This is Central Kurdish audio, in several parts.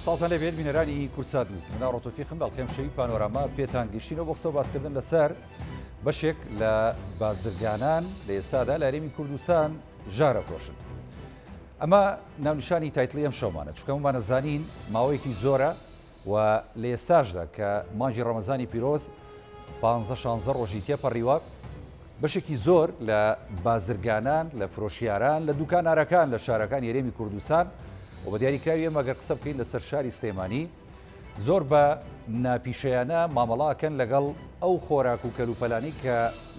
ساڵتان لەبێت بینەرانی کورسات دوویست منە ڕۆتۆفیقم بەڵقێم شەوی پانۆراما پێتان گەشتینەوە بۆ قسە باسکردن لەسەر بەشێک لە بازرگانان لە ئێستادا لە هەرێمی کوردستان ژارە فرۆشن. ئەمە ناونیشانی تایتڵی ئەم شەومانە چونکە ومانەزانین ماوەیەکی زۆرە و لە ئێستاشدا کە مانگی ڕەمەزانی پیرۆز 15-16 ڕۆژی تێپەڕیوە بەشێکی زۆر لە بازرگانان لە فرۆشیاران لە دوکانارەکان لە شارەکان هەرێمی کوردستان و بە دیاریکراوی ئێمە ئەگەر قسە بکەین لەسەر شاری سلێمانی زۆر بە ناپیشەیانە مامەڵاکەن لەگەڵ ئەو خۆراک و کەلوپەلانی کە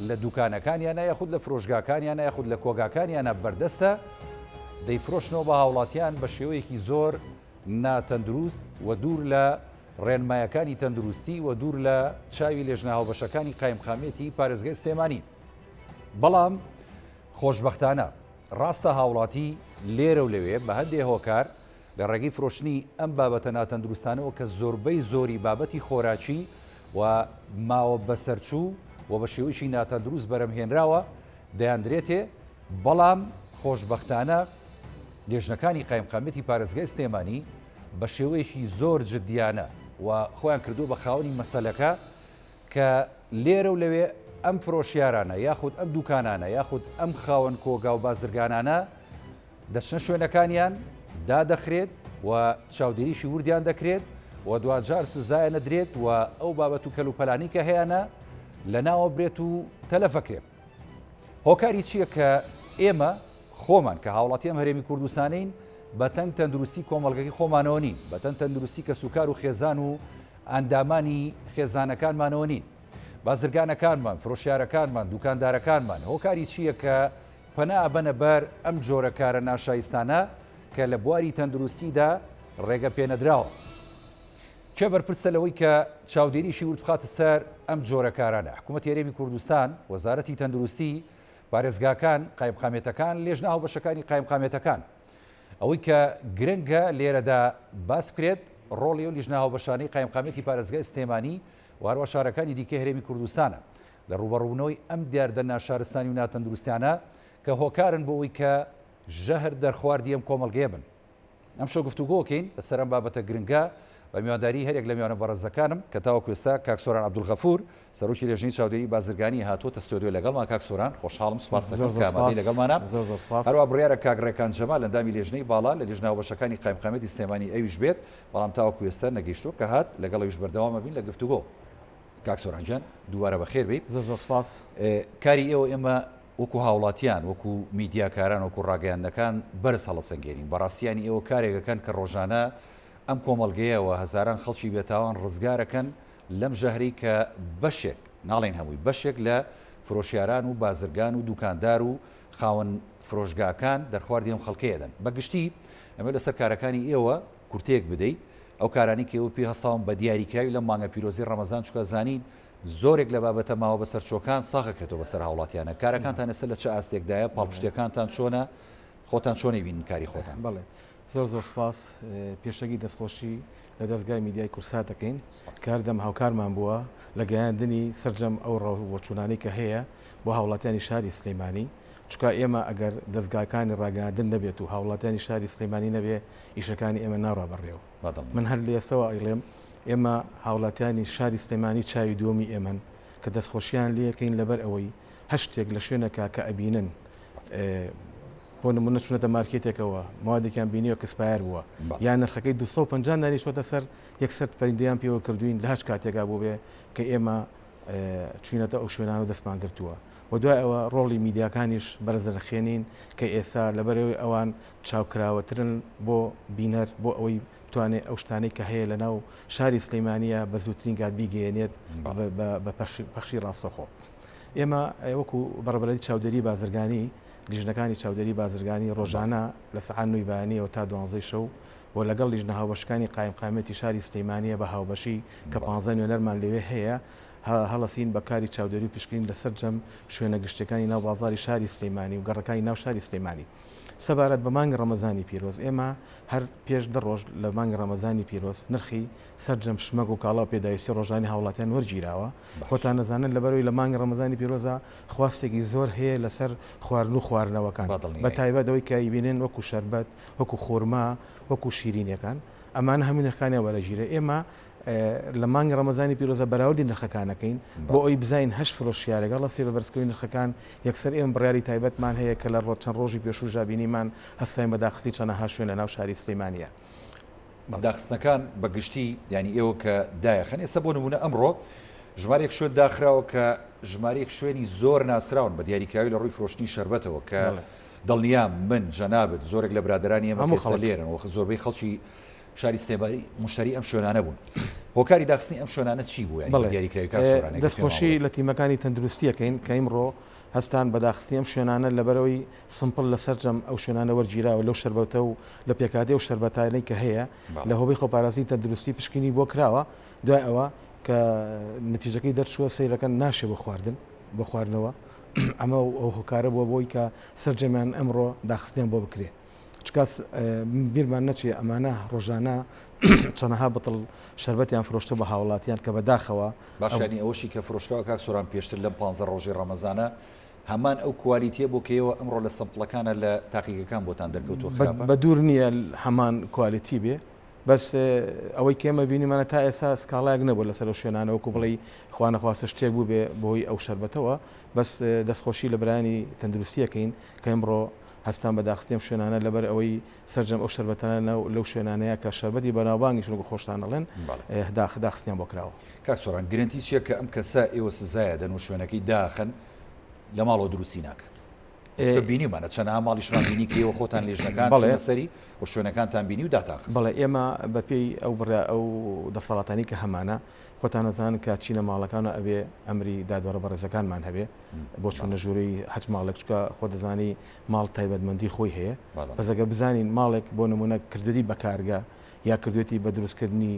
لە دوکانەکانیانە یاخود لە فرۆشگاکانیانە یاخود لە کۆگاکانیانە بەردەستە دەیفرۆشنەوە بە هاوڵاتیان بە شێوەیەکی زۆر ناتەندروست و دوور لە ڕێنمایەکانی تەندروستی و دوور لە چاوی لێژنە هاوبەشەکانی قایمخامێتی پارێزگای سلێمانی. بەڵام خۆشبەختانە ڕاستە هاوڵاتی لێرە و لەوێ بە هەندێک هۆکار لە ڕێگەی فرۆشتنی ئەم بابەتە ناتەندروستانەوە کە زۆربەی زۆری بابەتی خۆراکی و ماوە بەسەرچوو و بە شێوەیەکی ناتەندروست بەرەمهێنراوە دەیاندرێتێ. بەڵام خۆشبەختانە لێژنەکانی قایمقامەتی پارێزگای سلێمانی بە شێوەیەکی زۆر جدیانە و خۆیان کردو بە خاوەنی مەسەلەکە کە لێرە و لەوێ ئەم فرۆشیارانە یاخود ئەم دوکانانە یاخود ئەم خاوەن کۆگا و بازرگانانە دەچنە شوێنەکانیان دادەخرێت و چاودێریشی وردیان دەکرێت و دوجار سزایە نەدرێت و ئەو بابەت و کەلوپەلانی کە هەیەە لە ناوە برێت و تەلەفەکرێت. هۆکاری چییە کە ئێمە خۆمان کە هاوڵاتی ئەم هەرێمی کوردستانین بەتەنگ تەندروستی کۆمەڵگەی خۆمانەوە نین، بەتەنگ تەندروستی کە سوکار و خێزان و ئەندامانی خێزانەکانمانەوە نین. بازرگانەکانمان، فرۆشیارەکانمان، دوکاندارەکانمان هۆکاری چییە کە پەنا بەنە بەر ئەم جۆرە کارە ناشایستانە کە لە بواری تەندروستیدا ڕێگە پێنەدراوە. کێ بەرپرسە لەوەی کە چاودێریشی ورد بخاتە سەر ئەم جۆرە کارانە؟ حکوومەتی هەرێمی کوردستان، وەزارەتی تەندروستی، پارێزگاکان، قایمخامێتەکان، لێژنە هاوبەشەکانی قایمخامێتەکان. ئەوەی کە گرنگە لێرەدا باس بکرێت ڕۆڵی و لیژنە هاوبەشانەی قایمخامێتی پارێزگای سلێمانی و هەروە شارەکانی دیکە هەرێمی کوردستانە لە ڕوبەڕوونەوەی ئەم دیاردە ناشارستانی و ناتەندروستیانە کە هۆکارن بۆ ئەوەی کە ژەهر دەرخواردی ئەم کۆمەڵگەیە بن. ئەم شەو گفتوگۆکەین لەسەر ئەم بابەتە گرنگە بە میوانداری هەرێک لە میوانە بەڕێزەکانم کە تاوەکو ئێستا کاک سۆران عەبدولغەفور سەرۆکی لێژنەی چاودێری بازرگانی هاتووەتە ستۆدیۆ لەگەڵمان. کاک سۆران خۆشحاڵم، سوپاس دەکەم کە ئامادەی لەگەڵمانە. هەروە بڕیارە کاک ڕێکان جەمال ئەندامی لێژنەی باڵا لە لێژنە هاوبەشەکانی قایمقامەتی سلێمانی ئەویش بێت، بەڵام تاوەکو ئێستا نەگەیشتووە کە هات لەگەڵ ئەویش بەردەوامە بین لە گفتوگۆ. کاک سۆرانجان دووبارە بەخێر بیت. زۆر سپاس. کاری ئێوە ئێمە وەکو هاوڵاتیان وەکو میدیاکاران وەکو ڕاگەیاندەکان بەرز هەڵەسەنگێرین. بەڕاستیانی ئێوە کارێکەکەن کە ڕۆژانە ئەم کۆمەڵگەیەوە هەزاران خەڵکی بێتاوان ڕزگارەکەن لەم ژەهری کە بەشێک ناڵێن هەمووی بەشێک لە فرۆشیاران و بازرگان و دوکاندار و خاوەن فرۆشگاکان دەرخواردی ئەم خەڵکەیەدەن. بەگشتی ئەمە لەسەر کارەکانی ئێوە کورتەیەک بدەیت ئەو کارانی کە ئێوە پێی هەساون بە دیاریکراوی لە مانگە پیرۆزی ڕەمەزان چونکە زانین زۆرێک لە بابەتە ماوە بەسەر چۆکان ساغەکرێتەوە بەسەر هاوڵاتیانە. کارەکانتان لەسەر لە چه ئاستێکدایە؟ پاڵپشتەکانتان چۆنە؟ خۆتان چۆنی بینن کاری خۆتان؟ بەڵێ زۆر سپاس. پێشەگی دەستخۆشی لە دەستگای میدیای کورسات دەکەین. کاردەم هاوکارمان بووە لە گەیاندنی سەرجەم ئەو ڕۆوەچوونانەی کە هەیە بۆ هاوڵاتیانی شاری سلێمانی، چونکە ئێمە ئەگەر دەستگاکانی ڕاگەاندن نەبێت و هاوڵاتیانی شاری سلێمانی نەبێ ئیشەکانی ئێمە ناڕا بەڕێوە. من هەر لێسەوە ئەیڵێم ئێمە هاوڵاتیانی شاری سلێمانی چاوی دووەمی ئێمەن کە دەستخۆشییان لەکەین لەبەر ئەوەی هەشتێک لە شوێنەکە کە ئەبینن بۆ نمونە چونەتە مارکێتێکەوە موادێکیان بینیوە کەسپایر بووە یان نرخەکەی 250 دانیشتوەتە سەر یەکسەر پەیندیان پێوە کردوین لە هەش کاتێکا بۆ بێ کە ئێمە چوینەتە ئەو شوێنان و دەستمان گرتووە. و دوای ئەوە ڕۆڵی میدیاکانیش بەرزەرخێنین کە ئێستا لەبەرەوەی ئەوان چاوکراوەترن بۆ بینەر بۆ ئەوەی توانێت ئەو شتانەی کە هەیە لەناو شاری سلێمانیە بە زووترین کات بیگەێنێت بە پەخشی ڕاستەخۆ. ئێمە وەکو بەڕێوەبەری چاودێری بازرگانی لیژنەکانی چاودێری بازرگانی ڕۆژانە لە سەعات 9 بەیانیەوە تا 12 شەو و لەگەڵ لیژنە هاوبەشەکانی قایمقامەتی شاری سلێمانیە بە هاوبەشی کە 15 نوێنەرمان لەوێ هەیە هەڵەسین بە کاری چاودێری و پشکین لەسەر جەم شوێنە گشتەکانی ناو بازاری شاری سلێمانی و گەڕەکانی ناو شاری سلێمانی. سەبارەت بە مانگی ڕەمەزانی پیرۆز ئێمە هەر پێش 10 ڕۆژ لە مانگی ڕەمەزانی پیرۆز نرخی سەرجەم شمەک و کاڵا و پێداویستی ڕۆژانی هاوڵاتیان وەرگیراوە. خۆتان نەزانن لەبەرەوەی لە مانگی ڕەمەزانی پیرۆزە خواستێکی زۆر هەیە لەسەر خواردن و خواردنەوەکان بە تایبەتەوەی کە ئیبینێن وەکو شەربەت وەکو خۆرما وەکو شیرینەکان ئەمانە هەموو نرخەکانیان وەرەگیرە. ئێمە لە مانگی ڕەمەزانی پیرۆزە بەراوردی نرخەکانەکەین بۆ ئەوی بزین هەش فرۆشیارە لەگەڵ سێ بە بەرزکەوی نرخەکان یەکسەر ئێمە بڕیاری تایبەتمان هەیە کە لە چەند ڕۆژی پێشوو ژابینیمان هەستاین بەداخستی چەندەها شوێن لە ناو شاری سلەیمانیە. داخستنەکان بەگشتی ینی ئێوە کە دایەخەن ئێستا بۆ نمونە ئەمڕۆ ژمارێک شوێن داخراوە کە ژمارەیەک شوێنی زۆر ناسراون بە دیاریکراوی لە ڕووی فرۆشتنی شەربەتەوە کە دڵنیام من جەنابەت زۆرێک لە برادرانی ئێمە لێرن زۆربەی خەڵکی شاری سلێمانی مشتری ئەم شوێنانە بوون. هۆکاری داخستنی ئەم شوێنانە چی بوو دیاریکراوی دەستخۆشی لە تیمەکانی تەندروستیەکەین کە ئیمڕۆ هەستان بەداخستی ئەم شوێنانە لەبەرەوەی سمپل لە سەررجەم ئەو شوێنانە وەرگیراوە لەو شەربەتە و لە پێکاتی و شەربەتانەی کە هەیە لە هۆبەی خۆپاراسی تەندروستی پشکنی بۆ کراوە دوای ئەوە کە نتیجەکەی دەرچووە سەیرەکە ناشێ بە خواردن بە خواردنەوە ئەمە ئەو هۆکارە بووە بۆی کە سەررجەمیان ئەمڕۆ داخستیان بۆ بکرێ چکات بیرمان نەچێ ئەمانە ڕۆژانە چەندەها بەتڵ شەربەتیان فرۆشتە بە هاوڵاتیان کە بەداخەوە باشانی ئەوەشی کە فرۆشتەوە کاک سۆران پێشتر لەم 15 ڕۆژی ڕەمەزانە هەمان ئەو کوالیتیە بۆ کەیەوە ئەمڕۆ لە سمپڵەکانە لە تاقیەکان بۆتان دەرکەوتوە بە دوور نییە هەمان کوالیتی بێ بەس ئەوەی کێمە بینیمانە تا ئێستا سکاڵایەک نەبوو لەسەر شوێنانەوەکو بڵی خوانەخواستە شتێک بوو بێ بۆی ئەو شەربەتەوە بەس دەستخۆشی لە برانی تەندروستیەکەین کە ئەمڕۆ هەستان بە داخستیم شوێنانە لەبەر ئەوەی سەررجەم ئەو شەربەتانە لەو شوێنانەیە کە شەربەتی بەناوبانگیشن بە خۆشتان دەڵێن داخستیان بۆ کراوە. کاک سۆران گرنتی چیە کە ئەم کەسە ئێوە سزایە دەن و شوێنەکەی داخن لە ماڵەوە دروستی ناکات بینیمانە چەندها ماڵیشمان بینی کە ئێوە خۆتان لێژنەکان سەری و شوێنەکانتان بینی و داتاخست. بەڵێ ئێمە بەپێی ئەو دەسەڵاتانی کە هەمانە خۆتانەزان کە چینە ماڵەکانە ئەبێ ئەمری دادوەرە بەڕێزەکانمان هەبێ بۆ چونە ژووری حەج ماڵێک چکە خۆ دەزانی ماڵ تایبەتمەندی خۆی هەیە بەزەگە بزانین ماڵێک بۆ نمونە کردی بە کارگە یا کردوێتی بە دروستکردنی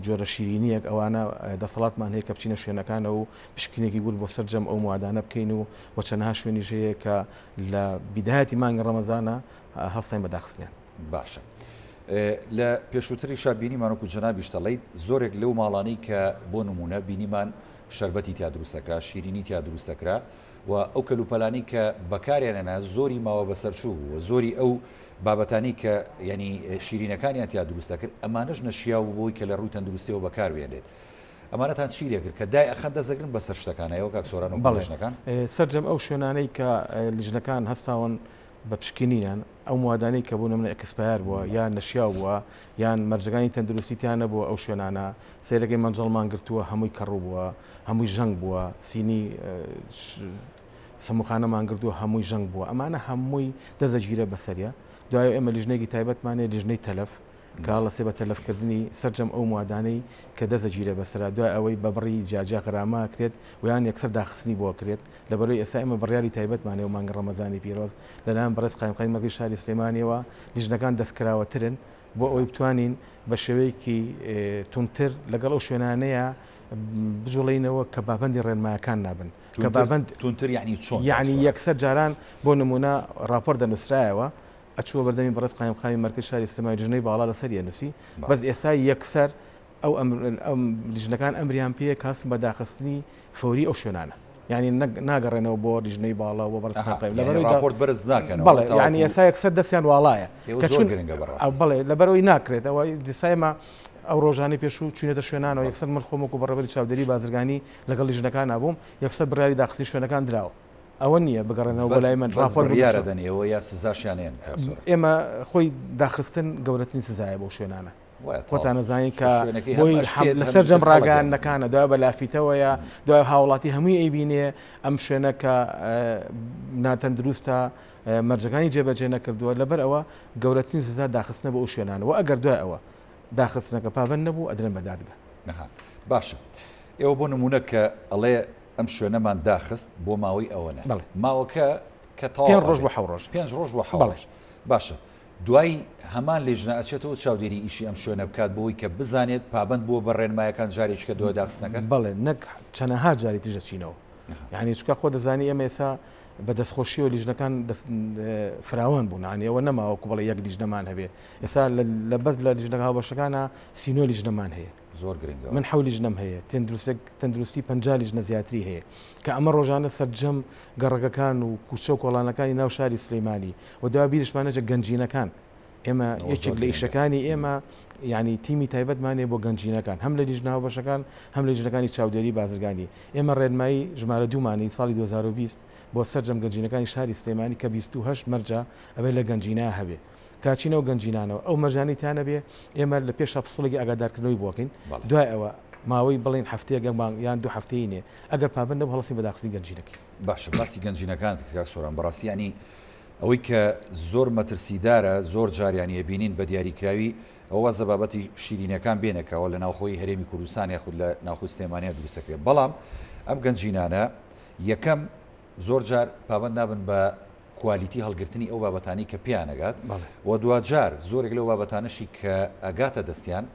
جۆرە شیرینیەک ئەوانە دەسەڵاتمان هەیە کە بچینە شوێنەکانە و پشکنێکی گول بۆ سەررجەم ئەو موادانە بکەین و بۆ چەندها شوێنیش هەیە کە لە بیدایەتی مانگە ڕەمەزانە هەستین بە داخستنیان. باشە لە پێشووتری شابینیمانوەکو جەنابیش دەڵێیت زۆرێک لەو ماڵانەی کە بۆ نمونە بینیمان شەربەتی تیا دروستەکرا شیرینی تیا دروستەکرا و ئەو کەلوپەلانی کە بەکارێنەنا زۆری ماوە بەسەرچوو بوو زۆری ئەو بابەتانی کە ینی شیرینەکانیان تیا دروستەکرد ئەمانەش نەشیا و بۆی کە لە ڕووی تەندروستیەوە بەکاربێنێت ئەمانەتان چی لێکرد کە دای ئەخەن دەزەگرن بەسەر شتەکانەوە کاک سۆران و بەڵێژنەکان سەررجەم ئەو شوێنانەی کە لیژنەکان هەستاون بە پشکنینیان ئەو موادانەی کە بوو نمونە ئەکسپایر بووە یان نەشیا بووە یان مەرجەکانی تەندروستیتیانە بووە ئەو شوێنانە سیرەکەی مەنجەڵمان گرتووە هەمووی کەڕوو بووە هەمووی ژەنگ بووە سینی سەموخانەمان گردووە هەمووی ژەنگ بووە ئەمانە هەمووی دەزەگیرە بەسەریە دوای ئێمە لیژنێکی تایبەتمانێ لیژنەی تەلەف کاڵە سێ بە تەلەفکردنی سەررجەم ئەو موادانەی کە دەزەگیرە بەسرا دوای ئەوەی بەبڕی جاجا غراما کرێت ویان یەکسەر داخستنی بۆ کرێت لەبەرەوەی ئێستا ئێمە بڕیاری تایبەتمانێ و مانگە ڕەمەزانی پیرۆز لەلایەن بەڕێز قایمقای مەرگی شاری سلێمانیەوە لیژنەکان دەستکراوەترن بۆ ئەوەی بتوانین بە شێوەیەکی تونتر لەگەڵ ئەو شوێنانەیە بجوڵینەوە کە بابەندی ڕێنمایەکان نابن کە بابەند تونتر یعنی چۆن یعنی یەکسەر جاران بۆ نمونە راپۆر دەنووسرایەوە ئەچووە بەردەمی بەڕێز قایمقامی مەرکز شاری سلێمانی لیژنەی باڵا لەسەر نووسی بەس ئێستا یەکسەر ئەو لیژنەکان ئەمریان پێ کاس بە داخستنی فەوری ئەو شوێنانە یعنی ناگەڕێنەوە بۆ لیژنەی باڵا و بەڕێز قایمقامی لەبەرەوەی راپۆرت بەرز ناکەنەوە بەڵێ یعنی ئێستا یەکسەر دەستیان واڵایە کە چۆن گرنگە بەڕاست بەڵێ لەبەرەوەی ناکرێت ئەوە دیسایمە ئەو ڕۆژانی پێشوو چونێتە شوێنانەوە یەکسەر من خۆمەکو بەڕێوەبەری چاودێری بازرگانی لەگەڵ لیژنەکان نبووم یەکسەر بڕیاری داخستی شوێنەکان دراوە ئەوە نییە بگەڕێنەوە بۆ لای من راپۆر یارە دەنێەوە یا سزاشیانێن ئێمە خۆی داخستن گەورەترین سزایە بۆ شوێنانە خۆتانەزانین کە بۆی لەسەر جەم ڕاگەیانەکانە دوای بەلافیتەوەیە دوای هاوڵاتی هەمووی ئەیبینێ ئەم شوێنە کە ناتەندروستە مەرجەکانی جێبەجێ نەکردووە لەبەر ئەوە گەورەترین سزا داخستنە بۆ ئەو شوێنانە و ئەگەر دوای ئەوە داخستنەکە پابەند نەبوو ئەدرێن بە دادگا. باشە ئێوە بۆ نمونە کە ئەڵێ ئەم شوێنەمان داخست بۆ ماوەی ئەوەنە ماوەکە کە 5 ڕۆژ بۆ 7 ڕۆژ 5 ڕۆژ بۆ 7 ڕۆژ باشە دوای هەمان لێژنە ئەچێتەوە چاودێری ئیشی ئەم شوێنە بکات بۆی کە بزانێت پابند بووە بە ڕێنمایەکان جارێککە دوای داخستنەکە بەڵێ نەک چەنەها جاری تیژە چینەوە یعنی چکە خۆ دەزانی ئێمە ئێستا بە دەستخۆشیەوە لیژنەکان فراوان بوون عنیەوە نەماوەکو بڵێ یەک لیژنەمان هەبێ ئێستا لە بەس لە لیژنەکە بەشەکانە سینۆ لیژنەمان هەیە زۆر گرنگە من حەولی ژنم هەیە تەندروستی 50 لیژنە زیاتری هەیە کە ئەمە ڕۆژانە سەررجەم گەڕەکەکان و کوچە و کۆڵانەکانی ناو شاری سلەیمانی و دوا بیرشمانەجە گەنجینەکان ئێمە یەکێک لە ئیشەکانی ئێمە ینی تیمی تایبەتمانێ بۆ گەنجینەکان هەم لە لیژناوە بەشەکان هەم لە لیژنەکانی چاودێری بازرگانی ئێمە ڕێنمایی ژمارە دوومانی ساڵی 2020 بۆ سەررجەم گەنجینەکانی شاری سلێمانی کە 28 مەرجە ئەوێ لە گەنجینە هەبێ کاچینەوە گەنجینانەوە ئەو مەرجانی تیانە بێ ئێمە لە پێش پسڵێکی ئاگادارکردنەوەی بۆکەین دوای ئەوە ماوەی بڵین هەفتەیە گەنگبان یان دوو هەفتەیە نێ ئەگەر پابندە هەڵسی بەداخستی گەنجینەکەی باش باسی گەنجینەکان سۆران بەڕاستی ینی ئەوەی کە زۆر مەترسیدارە زۆر جاریانیە بینین بە دیاریکراوی ئەوە زەبابەتی شیرینەکان بێنەکەەوە لە ناوخۆی هەرێمی کوردستان یاخود لە ناوخۆی سلێمانیا دروستەکرێت بەڵام ئەم گەنجینانە یەکەم زۆر جار پابند نابن بە کوالیتی هەڵگرتنی ئەو بابەتانی کە پیانەگات و دوجار زۆرێک لەو بابەتانەشی کە ئەگاتە دەستیان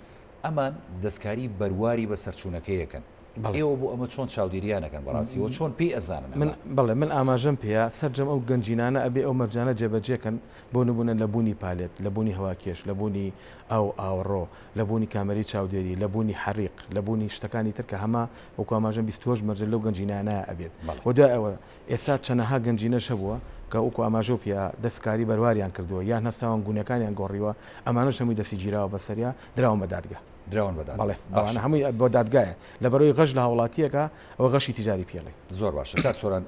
ئەمان دەستکاری بەرواری بە سەرچوونەکەیەکەن ئێوە بۆ ئەمە چۆن چاودێریانەکەن بەڕاستیەوە چۆن پێی ئەزانن بڵێ من ئاماژەم پێەیە سەررجەم ئەو گەنجینانە ئەبێ ئەو مەرجانە جێبەجێکن بۆ نبوونە لە بوونی پالێت لە بوونی هەواکێش لە بوونی ئەو ئاوڕۆ لە بوونی کامەری چاودێری لە بوونی حەریق لە بوونی شتەکانی تر کە هەما وەکو ئاماژەم 28 مەرجە لەو گەنجینانە ئەبێت و دوای ئەوە ئێستا چەنەها گەنجینەش هەبووە کە وەکو ئاماژۆ پێ دەستکاری بەرواریان کردووە یان هەستاوان گونەکانیان گۆڕیوە ئەمانەش هەمووی دەستی گیراوە بەسەریا دراون بە دادگا درراون بەدا بەڵێ هەمووی بۆ دادگایە لە بەرەوەی غەش لە هاوڵاتیەکە ئەوە غەشی تیجاری پێڵێ زۆر باشە کاک سۆران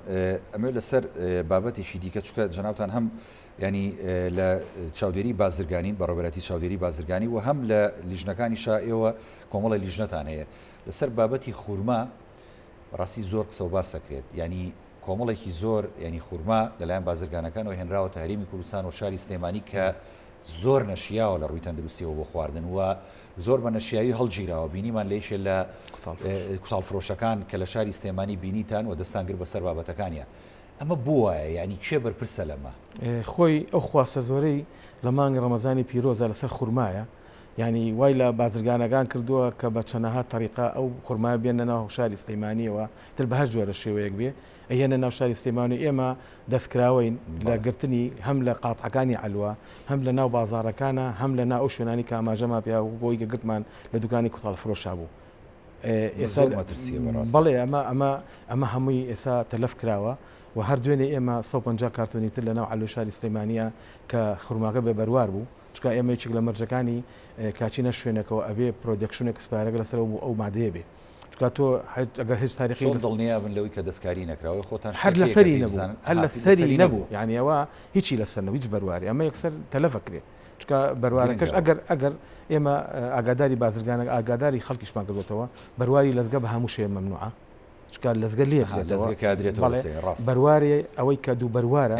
ئەمە لەسەر بابەتێکی دیکە چکە جەناوتان هەم ینی لە چاودێری بازرگانین بەڕێوەبەتی چاودێری بازرگانی و هەم لە لیژنەکانیشا ئێوە کۆمەڵی لیژنەتان هەیە لەسەر بابەتی خورما ڕاستی زۆر قسە و باسەکرێت ینی کۆمەڵێکی زۆر ینی خورما لەلایەن بازرگانەکانەوە هێنراوە هەرێمی کوردستان و شاری سلێمانی کە زۆر نەشیاوە لە ڕووی تەندروستیەوە بۆ خواردن و زۆر بە نەشیایی هەڵگیراوە بینیمان لێشێ لە کوتاڵفرۆشەکان کە لە شاری سلێمانی بینیتان و دەستان گر بەسەر بابەتەکانیە ئەمە بووە ینی چێ بەرپرسە لەمە خۆی ئەو خواستە زۆرەی لە مانگی ڕەمەزانی پیرۆزە لەسەر خورمایە ینی وای لە بازرگانەکان کردووە کە بە چەنەها تەریقا ئەو خورمای بێنە ناو شاری سلەیمانیەوە تر بە هەر جۆرە شێوەیەک بێ ئەهێنە ناو شاری سلێمانی ئێمە دەستکراوین لە گرتنی هەم لە قاتعەکانی عەلوە هەم لە ناو بازاڕەکانە هەم لە ناو ئەو شوێنانی کە ئاماژەما پێ بۆی کە گرتمان لە دوکانی کوتاڵفرۆشا بوو بەڵێ ئەمە هەمووی ئێستا تەلەف کراوە و هەر دوێنێ ئێمە 150 کارتۆنی تر لە ناو عەلوی شاری سلەیمانیە کە خورماکە بێ بەروار بوو چکە ئێمە یەکێک لە مەرجەکانی کاچینە شوێنەکەەوە ئەبێ پرۆدەکشنێک سپارەگە لەسەرەوە بوو ئەو مادەیە بێ چکە تۆ ئەگەر هیچ تاریخی دڵنیا بن لەوەی کە دەستکاری نەکراوە خۆتان هەر لەسەری نەبوو هەر لەسەری نەبوو یعنی ئەوە هیچی لەسەر نەوە هیچ بەرواری ئەمە یەکسەر تەلەفەکرێت چکە بەروارەکەش ئەگەر ئێمە ئاگاداری بازرگانە ئاگاداری خەڵکیشمان کردوێتەوە بەرواری لەزگە بە هەموو شێ مەمنوعە چکە لەزگە لێ بەرواری ئەوەی کە دوو بەروارە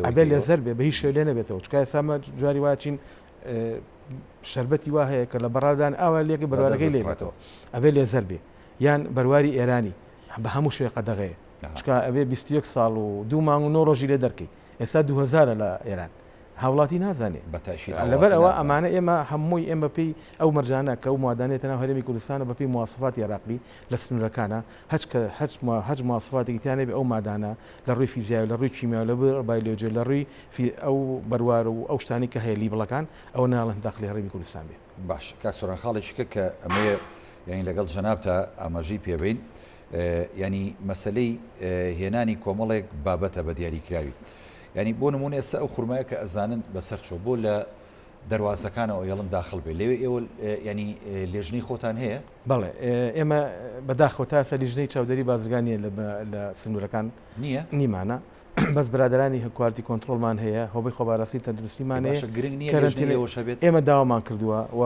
ئەبێ لێزەر بێ بە هیچ شێ لێ نەبێتەوە چکە ئێسامە جواری واچین شربەتی وا هەیە کە لە بەڕادان ئاوا لێکی بەروارەکەی لێبێتەوە ئەبێ لێزەر بێ یان بەرواری ئێرانی بە هەموو شوێ قەدەغەیە چکە ئەبێ 21 ساڵ و 2 مانگ و 9 ڕۆژی لێ دەرکەی ئێستا 2000 لە ئێران هاوڵاتی نازانێت لەبەر ئەوە ئەمانە ئێمە هەمووی ئێمە پێی ئەو مەرجانە کە ئەو مادانێتە ناو هەرێمی کوردستانە بەپی مواسفاتی عێراقی لە سنوورەکانە هەج مواسفاتێکی تیانێ بێ ئەو مادانە لە ڕووی فیزیایی لە ڕووی کیمیا لە بایۆلۆجی لە ڕووی ئەو بەروار و ئەو شتانی کە هەیە لیبڵەکان ئەو ناڵەن داخلی هەرێمی کوردستان بێ باش کاک سۆران خاڵێکیکە کە ئەمەیە یعنی لەگەڵ جەنابتە ئاماژەی پێبین ینی مەسلەی هێنانی کۆمەڵێک بابەتە بە دیاریکراوی ینی بۆ نمونە ئێستا ئەو خورمایە کە ئەزانن بەسەر چۆ بۆ لە دەواازەکانەوە ئێڵم داخل بێ لەوێ ئێوە ینی لێژنەی خۆتان هەیە بەڵێ ئێمە بەداخۆ تا سە لیژنەی چاودێری بازرگانیە لە سنوورەکان نییە نیمانە بەس برادرانی هەکوارتی کۆنتترۆلمان هەیە هۆبەی خۆباراسی تەندروستیمان هەیە ئێمە داوامان کردووە و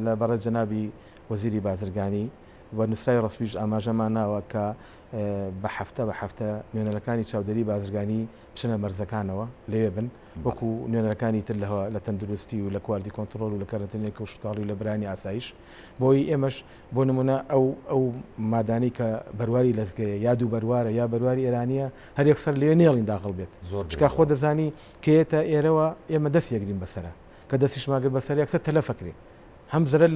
لە بەڕە جەنابی وەزیری بازرگانی و نووسای ڕسمیش ئاماژەمان ناوە کە بە هەفتە نوێنەرەکانی چاودێری بازرگانی بچنە مەرزەکانەوە لێوێ بن وەکو نوێنەرەکانی تر لە تەندروستی و لە کواردی کۆنتترۆل و لە کارەتنێک و شتاڵی لە برانی ئاسایش بۆی ئێمەش بۆ نمونە ئەو مادانی کە بەرواری لەزگەیە یا دوو بەروارە یا بەرواری ئێرانیە هەر یەکسەر لێ نێڵین داخڵ بێت چکە خۆ دەزانی کێتە ئێرەوە ئێمە دەست یەگرین بەسەرە کە دەستیشماگر بەسەر یەکسەر تەلەفەکرێ هەم زرە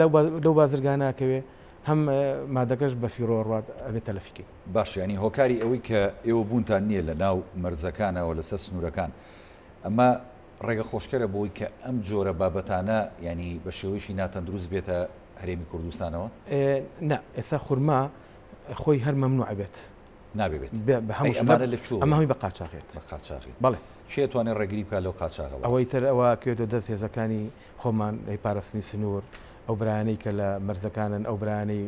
لەو بازرگاناکەوێ هەم مادەکەش بە فیرۆڕات ئەبێت تەلەفیکەین باش ینی هۆکاری ئەوەی کە ئێوە بوونتان نییە لە ناو مەرزەکانەوە لەسەر سنوورەکان ئەمە ڕێگە خۆشکەرە بۆی کە ئەم جۆرە بابەتانە ینی بە شێوەیەشی ناتەندروست بێتە هەرێمی کوردستانەوە نا ئێستا خورما خۆی هەر مەمنوع بێت نابێت ئەمە هەمووی بە قاچاقێت بەڵێ شێتوانێت ڕێگری بکات لەو قاچاغەوە ئەوەی تر ئەوە کێتە دەست هێزەکانی خۆمان پاراستنی سنوور ئەو برانەی کە لە مەرزەکانن ئەو برانەی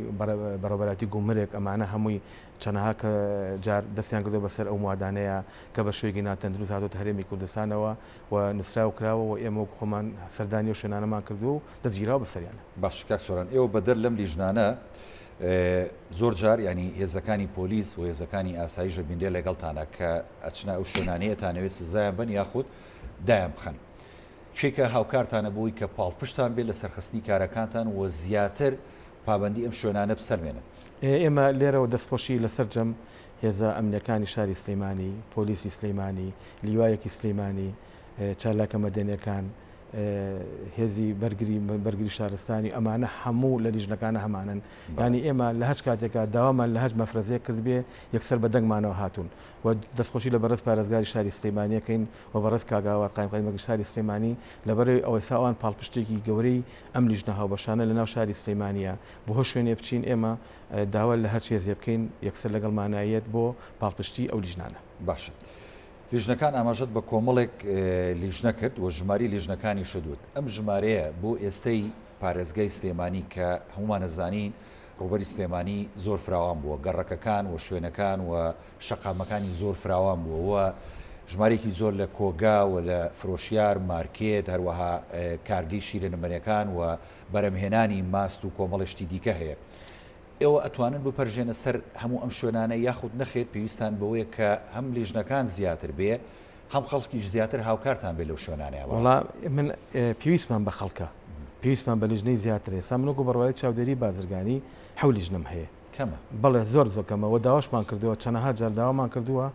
بەڕێبەتی گومرێک ئەمانە هەمووی چەندەها کە جار دەستیان کردو بەسەر ئەو موادانەیە کە بە شوێکی ناتەندروست هاتۆتە هەرێمی کوردستانەوە و نووسرا و کراوە و ئێمە خۆمان سەردانی و شوێنانەمان کردو و دەستگیراوە بەسەریانە. باش کاک سۆران ئێوە بەدەر لەم لیژنانە زۆر جار ینی هێزەکانی پۆلیس و هێزەکانی ئاساییژە بینرێ لەگەڵتانە کە ئەچنا ئەو شوێنانەیەتانەوێت سزایان بن یاخود دایان بخەن. شێکە هاوکارتانە بۆی کە پاڵپشتان بێت لە سەرخستنی کارەکانتان و زیاتر پابندی ئەم شوێنانە بسەرمێنن. ئێمە لێرەوە دەستخۆشی لەسەر جەم هێزە ئەمنیەکانی شاری سلەیمانی، پۆلیسی سلەیمانی، لیوایەکی سلەیمانی، چالاکە مەدەنیەکان، هێزی بەرگری شارستانی ئەمانە هەموو لە لیژنەکانە هەمانن. ینی ئێمە لە هەچ کاتێکا داوامان لە هەج مەفرەزەیە کرد بێ یەکسەر بە دەنگمانەوە هاتوون و دەستخۆشی لە بەڕێز پارێزگاری شاری سلەیمانیەکەین و بەڕێز کاگاوات قایمقایمەکی شاری سلەیمانی لەبەرەوەی ئەوەی ساوان پاڵپشتێکی گەورەی ئەم لیژنە هاوبەشانە لە ناو شاری سلەیمانیە بۆ شوێنێ بچین ئێمە داوا لە هەچ هێزێ بکەین یەکسەر لەگەڵ مانایەت بۆ پاڵپشتی ئەو لیژنانە. باشە. لیژنەکان ئاماژەت بە کۆمەڵێک لیژنە کرد و ژماری لیژنەکانی شدوت. ئەم ژمارەیە بۆ ئێستەی پارێزگای سلێمانی کە هەمومان نەزانین ڕوبەری سلێمانی زۆر فراوان بووە، گەڕەکەکان و شوێنەکان و شەقامەکانی زۆر فراوان بووەوە ژمارێکی زۆر لە کۆگا و لە فرۆشیار مارکێت هەروەها کارگەی شیرە نمەرەکان و بەرەمهێنانی ماست و کۆمەڵشتی دیکە هەیە. ئێوە ئەتوانن بپەرژێنە سەر هەموو ئەم شوێنانە یاخود نەخێت پێویستان بەوەیە کە هەم لیژنەکان زیاتر بێ هەم خەڵکیش زیاتر هاوکارتان بێ لەو شوێنانەیە. وڵا من پێویستمان بە خەڵکە پێویستمان بە لیژنەی زیاتر ێستا منۆکو بەڕوای چاودێری بازرگانی حەو لیژنم هەیە کەمە بەڵێ زۆر زۆکەمەوە داواشمان کردووە چەندەها جار داوامان کردووە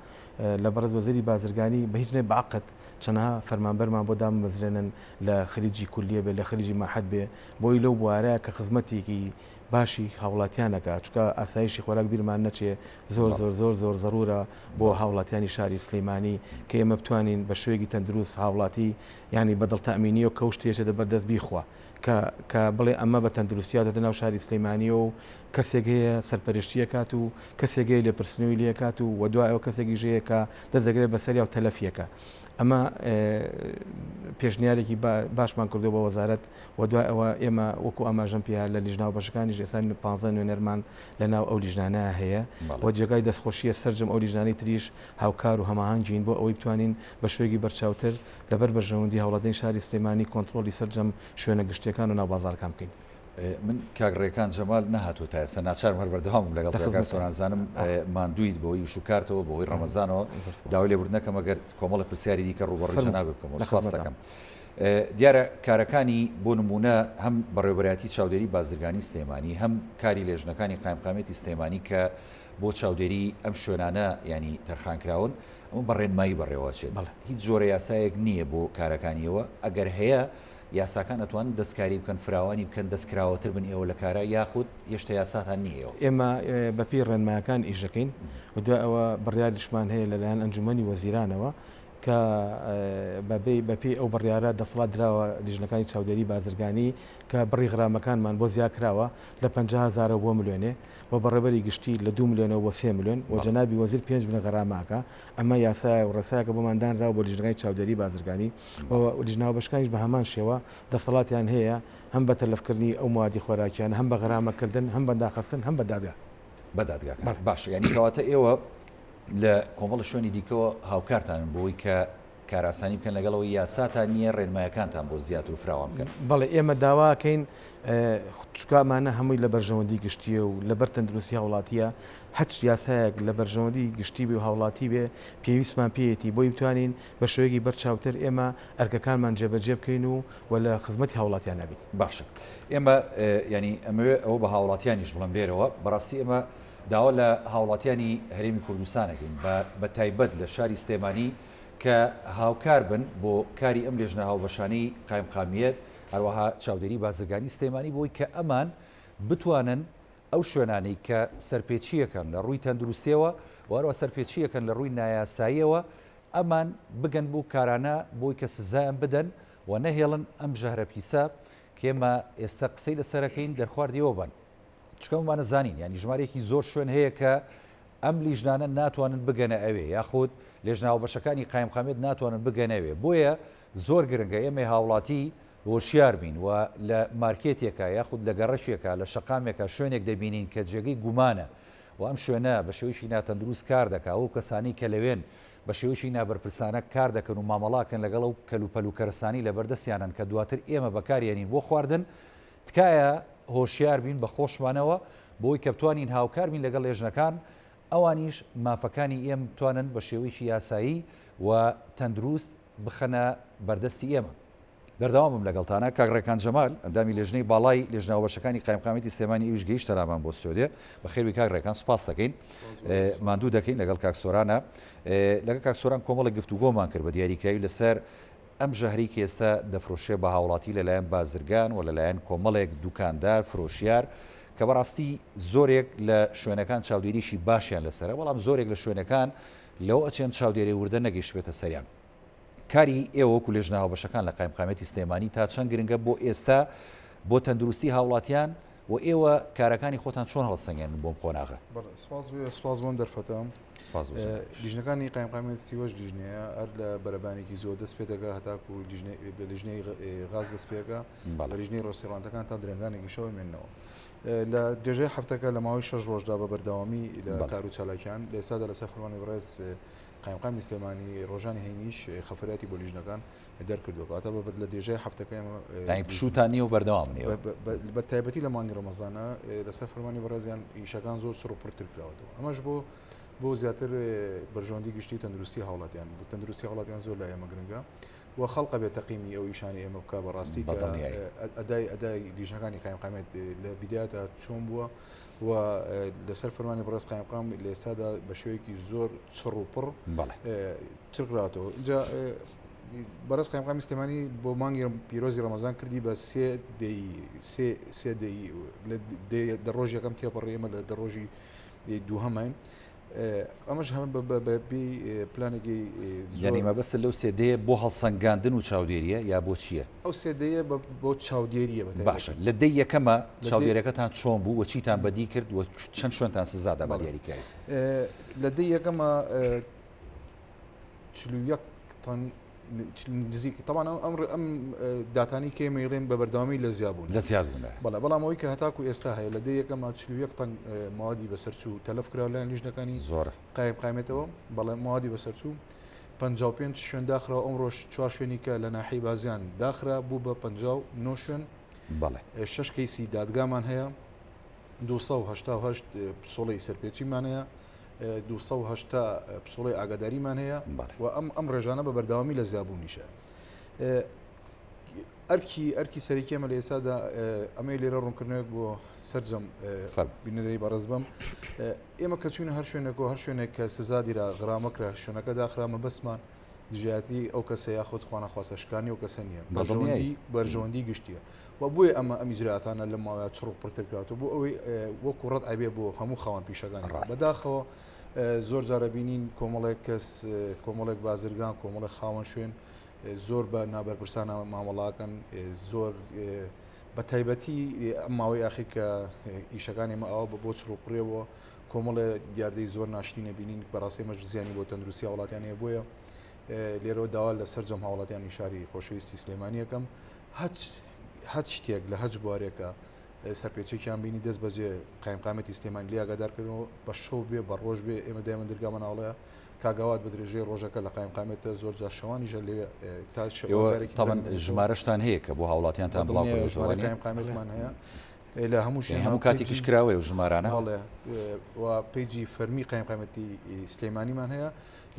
لە بەڕێز وەزیری بازرگانی بە هیچ نێ بەعقد چەندەها فەرمانبەرمان بۆ دامەزرێنن لە خلیجی کولیە بێ لە خلیجی ماحەد بێ بۆی لەو بوارەیە کە خزمەتێکی باشی هاوڵاتیانەکە چکە ئاسایشی خۆراک بیرمان نەچێ زۆر زۆر زۆر زۆر زەرورە بۆ هاوڵاتیانی شاری سلەیمانی کە ئێمە بتوانین بە شوێکی تەندروست هاوڵاتی ینی بەدڵ تەمینی و کەوشتێشە دەبەردەست بیخوا کە بڵێ ئەمە بە تەندروستیاتە ناو شاری سلەیمانی و کەسێک هەیە سەرپەرشتیە کات و کەسێکی لێ پرسنەوەی لێ کات و وەدوایەوە کەسێکی ژەیە کە دەستدەگرێت بەسەریا و تەلەفیەکە. ئەمە پێشنیارێکی باشمان کردو بە وەزارەت و دوای ئەوە ئێمە وەکو ئاماژەم پێیا لە لیژناو بەشەکانی ئێستا 15 نوێنەرمان لە ناو ئەو لیژنانە هەیە و جێگای دەستخۆشیە سەرجەم ئەو لیژنانی تریش هاوکار و هەماهنگین بۆ ئەوەی بتوانین بە شوێکی بەرچاوتر لەبەر بەرژەوەندی هاوڵاتیان شاری سلەیمانی کۆنتترۆلی سەرجەم شوێنە گشتەکان و ناوبازارەکان بکەین. من کاگڕێکان جەمال نەهاتوە تا ئێستا ناچار هەر بەردەوام لەگەڵ سۆرانزانم ماندوویت بۆی شوکارتەوە بۆی ڕەمەزانەوە داوای لێبوردنەکەم ئەگەر کۆمەڵە پرسیاری دیکە ڕوبەڕی جەناب بکەم سپاس دەکەم. دیارە کارەکانی بۆ نمونە هەم بەڕێوەبەرەتی چاودێری بازرگانی سلێمانی هەم کاری لێژنەکانی قایمقامێتی سلێمانی کە بۆ چاودێری ئەم شوێنانە ینی تەرخانکراون ئەمە بەڕێنمایی بەڕێوەچێت هیچ جۆرە یاسایەک نییە بۆ کارەکانیەوە ئەگەر هەیە یاساکان ئەتوان دەستکاری بکەن فراوانی بکەن دەستکراوەتر بن ئێوە لە کارە یاخود هێشتا یاساتان نییەوە. ئێمە بەپی ڕێنمایەکان ئیژەکەین و دوای ئەوە بڕیاریشمان هەیە لەلایەن ئەنجومەنی وەزیرانەوە کە بەپی ئەو بڕیارە دەسەڵات دراوە لیژنەکانی چاودێری بازرگانی کە بڕی غرامەکانمان بۆ زیاد کراوە لە 50,000 بۆ ملیۆنێ و بەڕێبەری گشتی لە 2 ملیۆنەوە بۆ 3 ملیۆن و جەنابی وەزیر 5 ملیۆن غراماکە ئەمە یاسای و ڕێسایەکە بۆماندانراوە بۆ لیژنەکانی چاودێری بازرگانی و لیژناوە بەشەکانیش بە هەمان شێوە دەسەڵاتیان هەیە هەم بە تەلەفکردنی ئەو موادی خۆراکیان هەم بە غرامەکردن هەم بە داخستن هەم بە دادگا بەدادگاکان باش ینی کەواتە ئێوە لە کۆمەڵە شوێنی دیکەوە هاوکارتانن بۆی کە کاراسانی بکەن لەگەڵەوەی یاساتان نییە ڕێنمایەکانتان بۆ زیاتر و فراوان بکەن. بەڵێ ئێمە داواکەین چکامانە هەمووی لە بەرژەوەندی گشتیە و لەبەر تەندروستی هاوڵاتیە هەچ یاسایەک لە بەرژەوەندی گشتی بێ و هاوڵاتی بێ پێویستمان پێیەتی بۆی بتوانین بە شوەیەکی بەرچاوتر ئێمە ئەرکەکانمان جێبەجێ بکەین و لە خزمەتی هاوڵاتیان نەبین. باشە ئێمە ینی ئەمەوێ ئەوە بە هاوڵاتیانیش بڵم لێرەوە بەڕاستی ئێمە داوا لە هاوڵاتیانی هەرێمی کوردستانەکەین بە تایبەت لە شاری سلێمانی کە هاوکار بن بۆ کاری ئەم لێژنە هاوبەشانەی قایمقامیەت هەروەها چاودێری بازرگانی سلێمانی بۆی کە ئەمان بتوانن ئەو شوێنانەی کە سەرپێچیەکەن لە ڕووی تەندروستیەوە و هەروە سەرپێچیەکەن لە ڕووی نایاساییەوە ئەمان بگەن بۆ کارانە بۆی کە سزایان بدەن و نەهێڵن ئەم ژەهرە پیسە کە ئێمە ئێستا قسەی لەسەرەکەین دەرخواردیەوە بن چکەمانە زانین ینی ژمارێکی زۆر شوێن هەیە کە ئەم لیژنانە ناتوانن بگەنە ئەوێ یاخود لێژناو بەشەکانی قایمقامێت ناتوانن بگەنەوێ بۆیە زۆر گرنگە ئێمە هاوڵاتی هۆشیار بین و لە مارکێتێکە یاخود لە گەڕەشێکە لە شەقامێکە شوێنێک دەبینین کە جێگەی گومانە و ئەم شوێنە بە شێوەیەکی ناتەندروست کار دەکا و کەسانی کە لەوێن بە شێوەیەکی نابەرپرسانە کار دەکەن و مامەڵاکەن لەگەڵ و کەلوپەلوکەرسانی لە بەردەستیانن کە دواتر ئێمە بەکارێنین بۆ خواردن تکایە هۆشیار بین بە خۆشمانەوە بۆی کە بتوانین هاوکار بین لەگەڵ لێژنەکان ئەوانیش مافەکانی ئێمە بتوانن بە شێوەیەکی یاسایی و تەندروست بخەنە بەردەستی ئێمە. بەردەوامم لەگەڵتانە کاگڕێکان جەمال ئەندامی لێژنەی باڵای لێژنەوە بەشەکانی قایمقامەتی سلێمانی ئێوش گەیشتە لامان بۆ ستۆدیۆ بەخێربی کاگڕێکان سوپاس دەکەین ماندوو دەکەین لەگەڵ کاکسۆرانە لەگەڵ کاکسۆران کۆمەڵی گفتوگۆمان کرد بە دیاریکراوی لەسەر ئەم ژەهری کە ئێستا دەفرۆشێ بە هاوڵاتی لەلایەن بازرگان و لەلایەن کۆمەڵێک دوکاندار فرۆشیار کە بەڕاستی زۆرێک لە شوێنەکان چاودێریشی باشیان لەسەرە بەڵام زۆرێک لە شوێنەکان لەو ئەچێن چاودێری وردە نەگەیشتبێتە سەریان. کاری ئێوە وەکو لێژناوە بەشەکان لە قایمقامەتی سلێمانی تا چەند گرنگە بۆ ئێستا بۆ تەندروستی هاوڵاتیان و ئێوە کارەکانی خۆتان چۆن هەڵسەنگێن بۆم خۆناغە. سپاس بۆم دەرفەتەم لیژنەکانی قایمقامێت سیوەش لیژنەیە هەر لە بەرەبانێکی زۆر دەست پێ دەگا هەتاکو لیژنەی غاز دەست پێەکە لە لیژنەی ڕۆستێڕانتەکان تا درێنگانێکی شەوە مێننەوە لە درێژەی هەفتەکە لە ماوەی 6 ڕۆژدا بە بەردەوامی لە کار و چالاکیان لە ئێستادا لەسەر فەرمانی بەڕێز قایمقامی سلێمانی ڕۆژانی هەینیش خەفەراتی بۆ لیژنەکان دەرکردوکاتە بەبەت لە درێژەی هەفتەکە پشوتانی و بەردەوام بە تایبەتی لە مانگی ڕەمەزانە لەسەر فەرمانی بەڕێزیان ئیشەکان زۆر سڕ و پڕتر کراوەتەوە ئەمەش بۆ زیاتر بەرژەوەندی گشتی تەندروستی هاوڵاتیان تەندروستی هاوڵاتیان زۆر لای ئێمە گرنگە و خەڵقە بێت تەقیمی ئەو ئیشانی ئێمە بکە بەڕاستی ئەدای لیژنەکانی قایمقامێت لە بیدایەتە چۆن بووە و لەسەر فەرمانی بەڕێز قایمقام لە ئێستادا بە شێوەیەکی زۆر چڕ و پڕ چڕکراتەوە اینجا بەڕێز قایمقامی سلێمانی بۆ مانگی پیرۆزی ڕەمەزان کردی بە سێ دە ڕۆژ یەکەم تێپەڕی ئێمە لە دە ڕۆژی دووهەمین ئەمەش هەمە بەبی پلانێکی یعنی مەبەستە لەو سێدەیە بۆ هەڵسەنگاندن و چاودێریە یا بۆ چییە؟ ئەو سێدەیە بۆ چاودێریە باشە لە دەی یەکەمە چاودێرەکەتان چۆن بوو و چیتان بەدی کرد و چەند شوێنتان سزادا بە دیاریکاری لە دەی یەکەمە 41 تن نزیکی طبعا ئەم داتانی کێ مەیڵێن بە بەردەوامی لە زیابوون بەڵام ئەوەی کە هەتاکو ئێستا هەیە لە دەی یەکەمە 41 تن موادی بەسەرچوو تەلەف کرا لایەن لیژنەکانی زۆر قایمقامێتەوە بەڵام موادی بەسەرچوو 55 شوێن داخرا ئەم ڕۆژ 4 شوێنی کە لە ناحی بازیان داخرا بوو بە 59 شوێن 6 کەیسی دادگامان هەیە 288 پسۆڵەی سەرپێچیمان هەیە 280 پسۆڵی ئاگاداریمان هەیە و ئەم ڕێژانە بە بەردەوامی لە زیابوونیشە ئەرکی سەرکی ئەمە لە ئێستادا ئەمەی لێرە ڕوونکردنێک بۆ سەررجەم بینەرەی بەڕێز بم ئێمە کە چوونە هەر شوێنێکەوە هەر شوێنێک کە سزادیرا غرامەکرا شوێنەکە داخرامە بەسمان دژایەتی ئەو کەسە یاخود خوانەخواسەشکانی و کەسە نییە بەرژەوەندی گشتیە و بۆیە ئەمە ئەم ئیجراتانە لە ماوەیە چڕ پڕتر کاتەوە بۆ ئەوەی وەکو ڕەت ئەبێ بۆ هەموو خاوەن پیشەکانی بەداخەوە زۆر جارە بینین کۆمەڵێک کەس کۆمەڵێک بازرگان کۆمەڵێک خاوەن شوێن زۆر بە نابەرپرسانە مامەڵاکەن زۆر بە تایبەتی ئەم ماوەی ئاخی کە ئیشەکانی ئمە ئەوە بۆ چڕوپڕێەوە کۆمەڵە دیاردەی زۆر ناشتی نەبینین بەڕاستی مەش زیانی بۆ تەندروستی وڵاتیانەیە بۆیە لێرەوە داوا لە سەررجەم هاوڵاتیانی شاری خۆشەویستی سلێمانیەکەم هەچ شتێک لە هەچ بوارێکە سەرپێچێکیان بینی دەست بەجێ قایمقامەتی سلێمانی لێ ئاگادارکردنەوە بە شەو بێ بە ڕۆژ بێ ئێمە دایمە دەرگا مەناڵەیە کاگاوات بە درێژەی ڕۆژەکە لە قایمقامێتە زۆر جار شەوانیژە لێ تا ژمارەشتان هەیە کە بۆ هاوڵاتیانتان قایمقامێتمان هەیە لە هەموو هەموو کاتێکیش کراوە و ژمارانە و پیجی فەرمی قایمقامەتی سلێمانیمان هەیە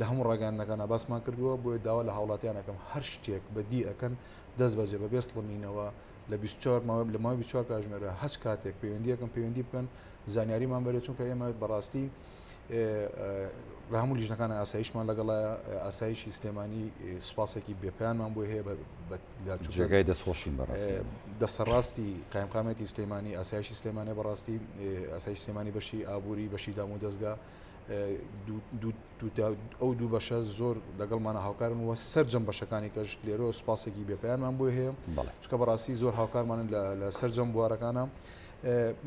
لە هەموو ڕاگەاندەکانە باسمان کردووە بۆی داوا لە هاوڵاتیانەکەم هەر شتێک بەدی ئەەکەن دەست بەجێ بە بێستڵمینەوە لە 24 لە ماوەی 24 کاتژمێرە هەچ کاتێک پەیوەندیەکەم پەیوەندی بکەن زانیاریمان بەرێ چونکە ئێمە بەڕاستی لە هەموو لیژنەکانە ئاسایشمان لەگەڵایە ئاسایشی سلێمانی سوپاسێکی بێپیانمان بۆ هەیە جێگای دەستخۆشین بەڕاستی دەسەڕاستی قایمقامەتی سلێمانی ئاسایشی سلێمانە بەڕاستی ئاسایش سلێمانی بەشی ئابووری بەشی دام و دەستگا ئەو دوو بەشە زۆر لەگەڵمانە هاوکارن وە سەرجەم بەشەکانی کەش لێرە سوپاسێکی بێپیانمان بۆ هەیە چکە بەڕاستی زۆر هاوکارمانن لە سەرجەم بوارەکانە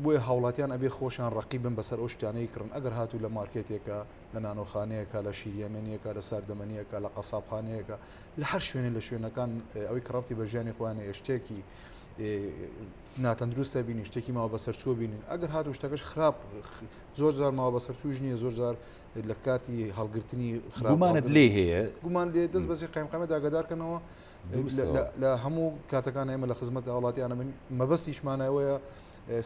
بۆیە هاوڵاتیان ئەبێ خۆشیان ڕقیبن بەسەر ئەو شتانەی کردن ئەگەر هاتوو لە مارکێتێکە لە نانۆخانەیەکە لە شیریەمێنیەکە لە ساردەمەنیەکە لە قەسابخانەیەکە لە هەر شوێنە لە شوێنەکان ئەوەی کڕەتی بە ژیانی خۆیانە شتێکی ناتەندروستە بینی شتێکی ماوە بەسەرچووە بینین ئەگەر هاتوو شتەکەش خراپ زۆر جار ماوە بەسەرچووش نییە زۆر جار لە کاتی هەڵگرتنی خراپمانت لێ هەیە گومان لێ دەست بەجێ قایمقامە داگەدارکەنەوە لە هەموو کاتەکان ئێمە لە خزمەت هاوڵاتیانە من مەبەستیشمانەوەیە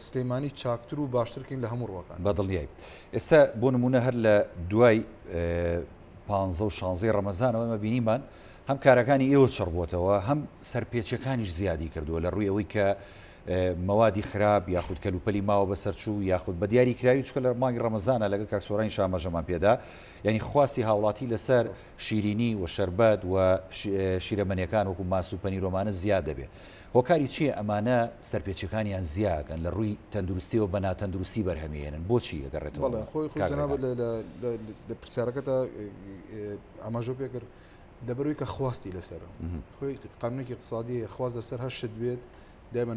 سلەیمانی چاکتر و باشترکەین لە هەموو ڕۆکان بەدڵنیایی ئێستا بۆ نمونە هەر لە دوای 15 و 16 ڕەمەزانەوە ئەمە بینیمان هەم کارەکانی ئێوە چڕبووتەوە هەم سەرپێچەکانیش زیادی کردووە لە ڕووی ئەوەی کە مەوادی خراپ یاخود کەلوپەلی ماوە بەسەرچوو یاخود بە دیاری کراوی چکە لە مانگی ڕەمەزانە لەگە کاکسۆرانی شامەژەمان پێدا یعنی خواستی هاوڵاتی لەسەر شیرینی و شەربەت و شیرەمەنیەکان وەکو ماس و پەنیرۆمانە زیاد دەبێت هۆکاری چییە ئەمانە سەرپێچەکانیان زیاکەن لە ڕووی تەندروستیەوە بە ناتەندروستی بەرهەمێنن بۆچی ئەگەڕێتەوە خۆی جەناب لە پرسیارەکەتە ئاماژۆ پێکرد لەبەروی کە خواستی لەسەر خۆی قانونێکی اقتصادی خواست لەسەر هەر شت بێت دائما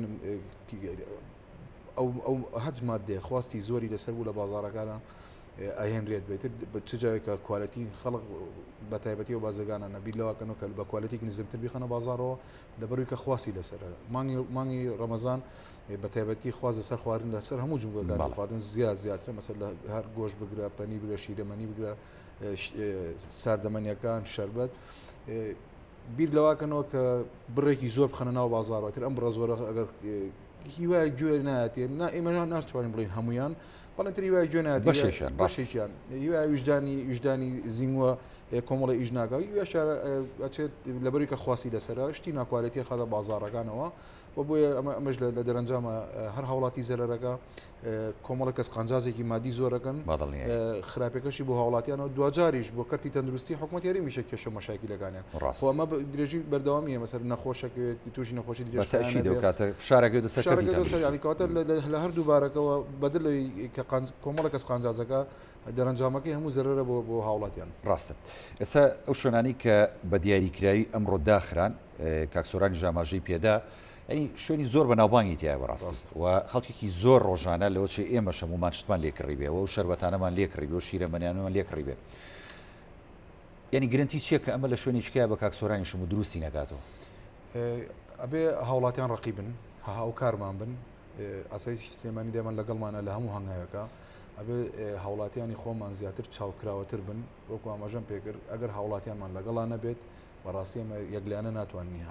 ئەو هەج مادێ خواستی زۆری لەسەر بوو لە بازارەکانە ئاهێنرێت بێت بە چ جاوێکە کوالەتی خەڵق بە تایبەتی و بازرگانە نەبی لەواکەنەوە کە بە کوالەتێکی نزمتر بیخەنە بازارەوە لەبەروی کە خواستی لەسەر مانگی ڕەمەزان بە تایبەتی خواست لەسەر خواردن لەسەر هەموو جمگەکان خواردن زیاترە مەسەر لە هەر گۆش بگرە پەنی بگرە شیرەمەنی بگرە ساردەمەنیەکان شەربەت بیر لەواکەنەوە کە بڕێکی زۆر بخەنە ناو بازارەوەتر ئەم بڕە زۆرە ئەگەر هیوای گوێ نایەتێ ئێمە ناتوانین بڵین هەمویان بەڵێنتر هیوای گوێ نایەت بەشێکیان هیوای وجدانی زیینوە کۆمەڵی ئیژناگە ئەچێت لەبەری کە خواسی لەسەرە شتی ناکوالەتی خەدە بازارەکانەوە و بۆیە ئەمەش لە دەرەنجامە هەر هاوڵاتی زەرەرەکە کۆمەڵە کەس قەنجازێکی مادی زۆرەکەن خراپەکەشی بۆ هاوڵاتیانەوە دوجاریش بۆ کەرتی تەندروستی حکوومەت یاری میشە کێشە مەشاکیلەکانیان ئەمە درێژی بەردەوامیە مەسەر نەخۆشەکەوێت تووشی نەخۆشی درێژکاتە فشارەکە دەسەرکاتە لە هەردوو بارەکەەوە بەدل کە کۆمەڵە کەس قەنجازەکە دەرەنجامەکەی هەموو زەرەرە بۆ هاوڵاتیان ڕاستە ئێستا ئەو شوێنانی کە بە دیاریکراوی ئەمڕۆ داخران کاکسۆرانی ژاماژەی پێدا ئەنی شوێنی زۆر بە ناوبانگی تایە بەڕاست و خەڵکێکی زۆر ڕۆژانە لەوە چێ ئێمە شەمومان شتمان لێکڕی بێ و شەربەتانەمان لێکڕی بێ و شیرەمەنیانمان لێکڕی بێ یعنی گرنتی چیە کە ئەمە لە شوێنێکیە بە کاکسۆرانی شم و دروستی نەکاتەوە ئەبێ هاوڵاتیان ڕقیبن هاوکارمان بن ئاسایی سلێمانی دێمان لەگەڵمانە لە هەموو هەنگاوەکە ئەبێ هاوڵاتیانی خۆمان زیاتر چاوکراوەتر بن وەکو ئاماژەم پێکرد ئەگەر هاوڵاتیانمان لەگەڵا نەبێت بەڕاستی ئەمە یەکلایانە ناتوانانی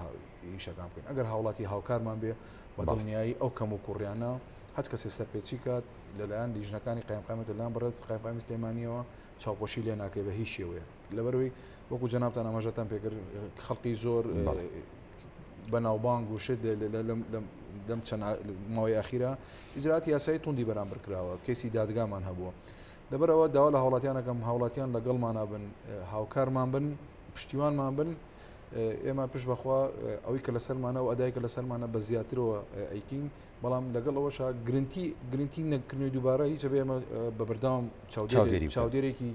ئیشەکان بکەین ئەگەر هاوڵاتی هاوکارمان بێ بە دڵنیایی ئەو کەم و کوڕیانە هەچ کەسێ سەرپێچی کات لەلایەن لیژنەکانی قایمقامەت لەلایەن بەڕێز قایمقامی سلێمانیەوە چاوپۆشی لێ ناکرێت بە هیچ شێوەیە لەبەرەوەی وەکو جەنابتان ئاماژەتان پێکرد خەڵکی زۆر بەناوبانگ و شت لەم چەند ماوەی ئاخیرە ئیجراتی یاسایی توندی بەرامبەر کراوە کەسی دادگامان هەبووە لەبەرەوە داوا لە هاوڵاتیانەکەم هاوڵاتیان لەگەڵمانە بن هاوکارمان بن پشتیوانمان بن ئێمە پشت بەخوا ئەوەی کە لەسەرمانە و ئەدای کە لەسەرمانە بە زیاترەوە ئەیکین بەڵام لەگەڵ ئەوەشە گرنتی نەکردنی دووبارە هیچ بێ ئێمە بە بەردەوام چاودێرێکی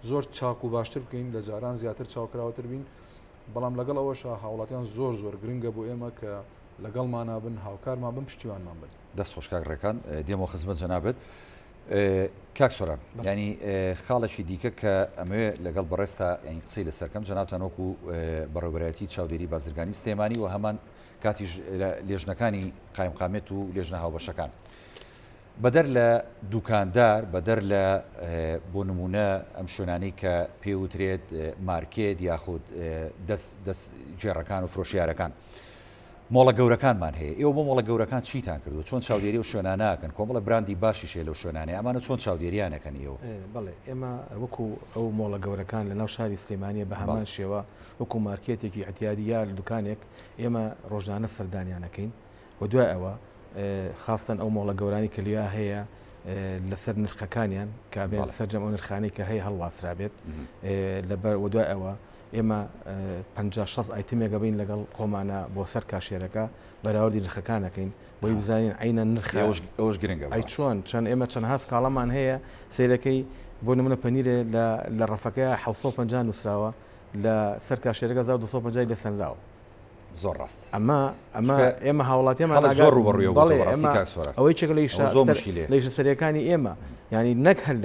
زۆر چاک و باشتر بکەین لە جاران زیاتر چاوکراوەتر بین بەڵام لەگەڵ ئەوەشە هاوڵاتیان زۆر گرنگە بۆ ئێمە کە لەگەڵمانە بن هاوکارمان بن پشتیوانمان بن دەست خۆشکاک ڕێکان دێمە خزمەت جەنابێت کاکسۆران ینی خاڵێکی دیکە کە ئەمەوێ لەگەڵ بەڕێستا ینی قسەی لەسەرکەم جەنابتان وەکو بەڕێوەبەرەتی چاودێری بازرگانی سلێمانی و هەمان کاتیش لێژنەکانی قایمقامێت و لێژنە هاوبەشەکان بەدەر لە دوکاندار بەدەر لە بۆ نمونە ئەم شوێنانی کە پێوترێت مارکێت یاخود دەست جێڕەکان و فرۆشیارەکان مۆڵە گەورەکانمان هەیە ئێوە بۆ مۆڵە گەورەکان چیتان کردو چۆن چاودێری و شوێناناکەن کۆمەڵە براندی باشی شێ لەو شوێنانێ ئەمانە چۆن چاودێریانەکەن ئێوە بەڵێ ئێمە وەکو ئەو مۆڵە گەورەکان لە ناو شاری سلێمانیە بە هەمان شێوە وەکو مارکێتێکی ئەتیادیە لە دوکانێک ئێمە ڕۆژانە سەردانیانەکەین و دوای ئەوە خاستن ئەو مۆڵە گەورانی کە لیا هەیە لەسەر نرخەکانیان کابێت سەرجەم ئەو نرخانەی کە هەیە هەڵواسرابێت لەبەر و دوای ئەوە ئێمە 50-60 ئایتمێکە بین لەگەڵ خۆمانە بۆ سەر کاشێرەکە بەراوردی نرخەکانەکەین بۆی بزانین عینە نرخ ئەوش گرنگە ئەی چۆن چەند ئێمە چەند هەست کاڵەمان هەیە سیرەکەی بۆ نمونە پەنیرێ لە ڕەفەکەی 750 نووسراوە لە سەر کاشێرەکە 1250 لە سنراوە زۆر ڕاست ئەمە ئێمە هاوڵاتیمان زۆر ڕوبەڕوویەوە ئەوەی چێک لەیش سەرەکانی ئێمە ینی نەک هەر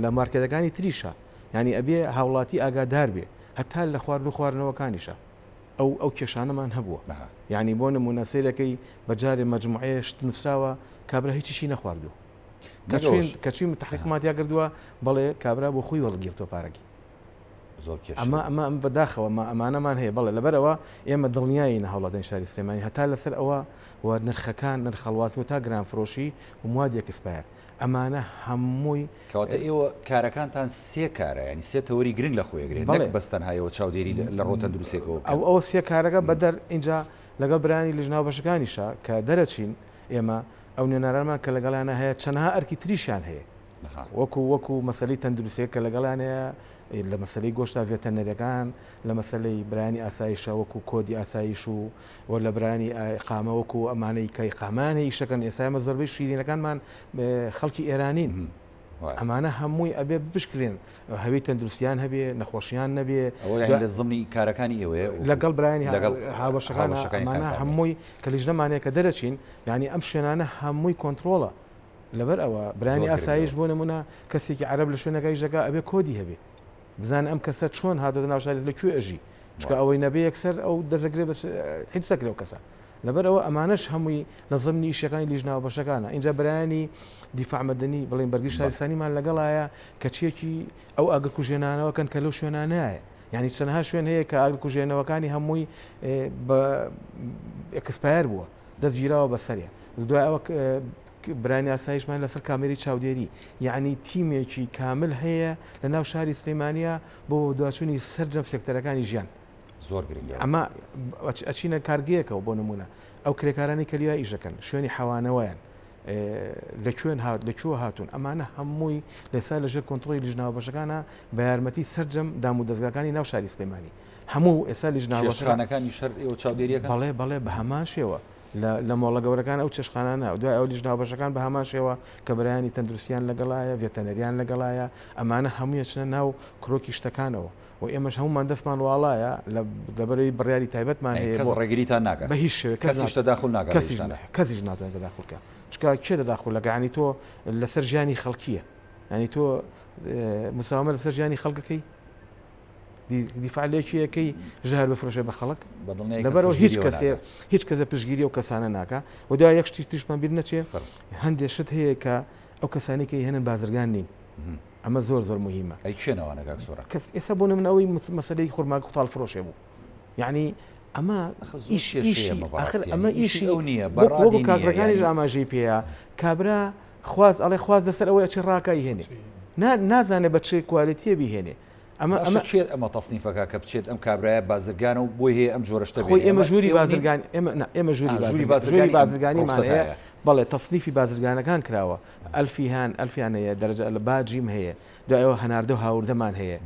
لە مارکێتەکانی تریشە ینی ئەبێ هاوڵاتی ئاگادار بێ هەتا لە خوارد و خواردنەوەکانیشە ئەو کێشانەمان هەبووە ینی بۆ نمونە سیرەکەی بەجارێ مەجموعەیەشت نووسراوە کابرا هیچیشی نەخواردووە کەچوین تحقیقماتیا کردووە بەڵێ کابرا بۆ خۆی وەڵگیرتۆ پارەکی ئەمە بەداخەوە ئەمانەمان هەیە بەڵێ لەبەرەوە ئێمە دڵنیایی هەوڵاتەی شاری سلێمانی هەتا لەسەر ئەوە و نرخەکان نرخەڵواتەوە تا گرانفرۆشی و موادێک کسپایە ئەمانە هەمووی کەواتە ئێوە کارەکانتان سێ کارە ینی سێ تەوەری گرنگ لە خۆیگرێت بەستەنهایەوە چاودێری لە ڕۆتەن دروستێکەوە ئەو سێ کارەکە بەدەر اینجا لەگەڵ برانی لژناو بەشەکانیشە کە دەرەچین ئێمە ئەو نوێنەرانمان کە لەگەڵیانە هەیە چەندها ئەرکی تریشیان هەیە وەکو مەسەلەی تەندروستێک کە لەگەڵانەیە لە مەسلەی گۆشتا ڤێتەنەرەکان لە مەسلەی برانی ئاسایشە وەکو کۆدی ئاسایش و لە برانی قامە وەکو ئەمانەی کەی قامان هیچەکەن ئێسامە زۆربەی شیرینەکانمان خەڵکی ئێرانین ئەمانە هەمووی ئەبێ بشکرێن هەوی تەندروستیان هەبێ نەخۆشییان نەبێ لە زمانی کارەکانی ئێوەیە لەگەڵ برانی هاوبەشەکان ئەمانە هەمووی کە لیژنەمانەیە کە دەرەچین ینی ئەم شوێنانە هەمووی کۆنتترۆڵە لەبەر ئەوە برانی ئاسایش بۆ نمونە کەسێکی عەرەب لە شوێنەکەی ژەکە ئەبێ کۆدی هەبێ بزان ئەم کەسە چۆن هاتۆ ناوشاری لەکوێ ئەژی چکە ئەوەی نەبێ یەکسەر ئەو دەزەگرێ هیچ سەکرێ و کەسە لەبەرەوە ئەمانەش هەمووی لە زمانی ئیشەکانی لیژناوە بەشەکانە اینجا بەرانی دیفاع مەدەنی بڵین بەرگی شارستانیمان لەگەڵایە کەچیەکی ئەو ئاگر کوژێنانەوەکەن کە لەو شوێنانایە ینی چەندها شوێن هەیە کە ئاگر کوژێنەوەکانی هەمووی بە ئەکسپایر بووە دەستگیراوە بەسەریە دوای ئەوە برانی ئاسایشمان لەسەر کامێری چاودێری یعنی تیمێکی کامل هەیە لە ناو شاری سلێمانیا بۆ دواچوونی سەرجەم سێکتەرەکانی ژیان زۆر گرنگە ئەمە ئەچینە کارگەیەکەوە بۆ نمونە ئەو کرێکارانی کەلیای ئیشەکەن شوێنی حەوانەوەیان لەکوێ هاتوون ئەمانە هەمووی لەسا لەژێر کۆنتترۆلی لیژناوە بەشەکانە بە یارمەتی سەرجەم دام و دەستگاکانی ناو شاری سلێمانی هەموو ئێستا لیژناوەشەکانەکانی شەر ئێوە چاودێریەکە بەڵێ بە هەمان شێوە لە مۆڵە گەورەکان ئەو چێشخانانە دوای ئەو لیژناوە بەشەکان بە هەمان شێوە کە بەرانی تەندروستیان لەگەڵایە ڤێتەنەریان لەگەڵایە ئەمانە هەموویە چنە ناو کڕۆکی شتەکانەوە و ئێمەش هەمومان دەستمان واڵایە لەبەرەوەی بڕیاری تایبەتمان هەیە کەس ڕێگریتان ناکە بە هیچ شێوە کەسیش تەداخل ناکات کەسیش ناتوانێت تەداخلکە چکە کێ تەداخل لەکە ینی تۆ لەسەر ژیانی خەڵکیە ینی تۆ مساومە لەسەر ژیانی خەڵکەکەی دیفاع لێکیەکەی ژار بفرۆشێ بە خەڵک لەبەرەوە هیچ کەسە پشگیری و کەسانە ناکە و دوای یەک شتی تریشمان بیر نەچێ هەندێک شت هەیە کە ئەو کەسانی کە هێنن بازرگان نین ئەمە زۆر مهمە ئەی چێنەوەنە کاکسۆرە کەس ئێستا بۆ منەوەی مەسەلەی خورماک و تاڵ فرۆشێ بوو یعنی ئەمە ئەمە ئیشی ئەو نییە بەڕۆ کاکەکانیش ئاماژەی پێەیە کابرا خواز ئەڵێ خواز دەسەر ئەوەی چی ڕاکای هێنێ نازانێ بە چه کوالێتیە بیهێنێ ئەمە تەصنیفەکە کە بچێت ئەم کابراایە بازرگانە و بۆی هەیە ئەم جۆرەشتە خۆی ئێمە ژووری بازرگان ئێمە ژووری بازرگانیمانەیە بەڵێ تەصنیفی بازرگانەکان کراوە ئەلفیان هەیە دەرەجە لە باجیم هەیە دوایەوە هەناردە و هاوردەمان هەیە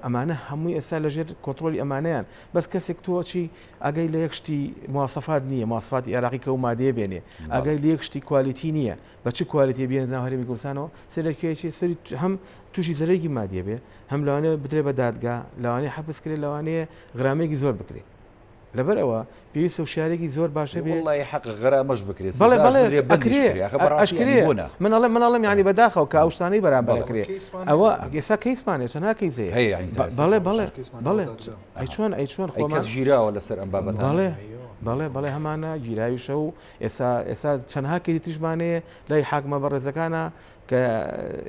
ئەمانە هەمووی ئێستا لەژێر کۆنتترۆلی ئەمانەیان بەس کەسێک تۆچی ئەگەی لە یەکشتی مواسەفات نییە مواسفاتی عێراقی کە و مادەیە بێنێ ئەگەی لە یەکشتی کوالیتی نییە بە چ کوالیتی بێنێت ناو هەرێمی کوردستانەوە سەرەکیەکی سەری هەم تووشی زەرێکی مادیە بێ هەم لەوانەیە بدرێ بە دادگا لەوانەیە حەبسکرێت لەوانەیە غرامێکی زۆر بکرێت لەبەرەوە پێویستە و شارێکی زۆر باشە بێ وڵی حەق غرامەش بکرێت مناڵم ینی بەداخەوە کە ئەوشتانەی بەرامبەرەکرێت ئەوە ئێستا کەیسمانێت چەند کەیزێ چۆن کەس ژیراوە لەسەر ئەم بابەت بەڵێ هەمانە گیراویشە و ئێستا چەندها کەیزی تیژمانەیە لای حاکمە بەڕێزەکانە کە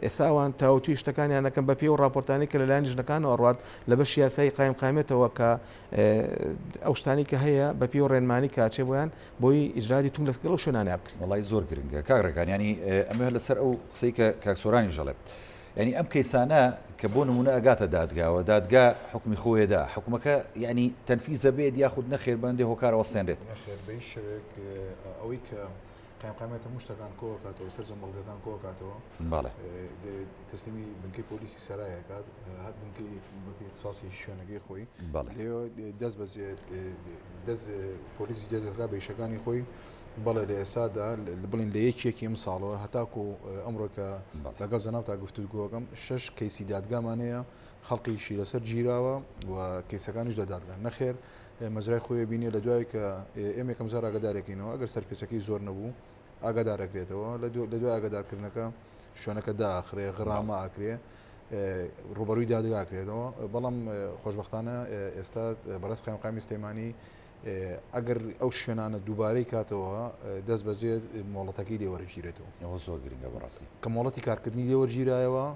ئێساوان تاوتوی شتەکانیان نەکەن بە پێ و راپۆرتانی کە لەلایەن ژنەکانەوە ڕات لە بەش یاسایی قایمێتەوە کە ئەو شتانی کە هەیە بە پێ و ڕێنمانی کاچێ بۆیان بۆی ئیجرادی تونگ لەسکەڵ و شوێنانە بکرێت وڵی زۆر گرنگە کاغڕەکان ینی ئەمە لەسەر ئەو قسەی کە کاکسۆرانی ژەڵێ ینی ئەم کەیسانە کە بۆ نمونە ئەگاتە دادگاوە دادگا حکمی خۆیدا حکومەکە ینی تەنفیزە بێت یاخود نەخێر بەندێ هۆکارەوە سێنرێت ئەوەی کە قایمقامێتە مشتەکان کۆکاتەوە سەرجەم بەڵگەکان کۆکاتەوە تەسلیمی بنکەی پۆلیسی سەرایەکات هەر بنکەی قساسی شوێنەکەی خۆی دەست بەجێت دەست پۆلیسی جێزەکە بە ئیشەکانی خۆی بەڵێ لە ئێسادا بڵین لە یەکێکی ئەم ساڵەوە هەتاکو ئەمڕۆکە لەگەڵ جەنابتا گفتوگۆکەم 6 کەیسی دادگامانەیە خەڵقیشی لەسەر گیراوە و کەیسەکانیش لە دادگان نەخێر مەجرای خۆی بینێ لە دوای کە ئێمە یەکەم جار ئاگادارێکینەوە ئەگەر سەرپێچەکەی زۆر نەبوو ئاگادارەکرێتەوە لە دوای ئاگادارکردنەکە شوێنەکە داخرێ غرامە ئاکرێ ڕوبەرووی دادگاکرێتەوە بەڵام خۆشببختانە ئێستا بەڕێز قایمقامی سلێمانی ئەگەر ئەو شوێنانە دووبارەی کاتەوە دەست بەجێ مۆڵەتەکەی لێوەرەگیرێتەوە ئەوە زۆر گرنگە بەڕاستی کە مۆڵەتی کارکردنی لێوەرگیرایەوە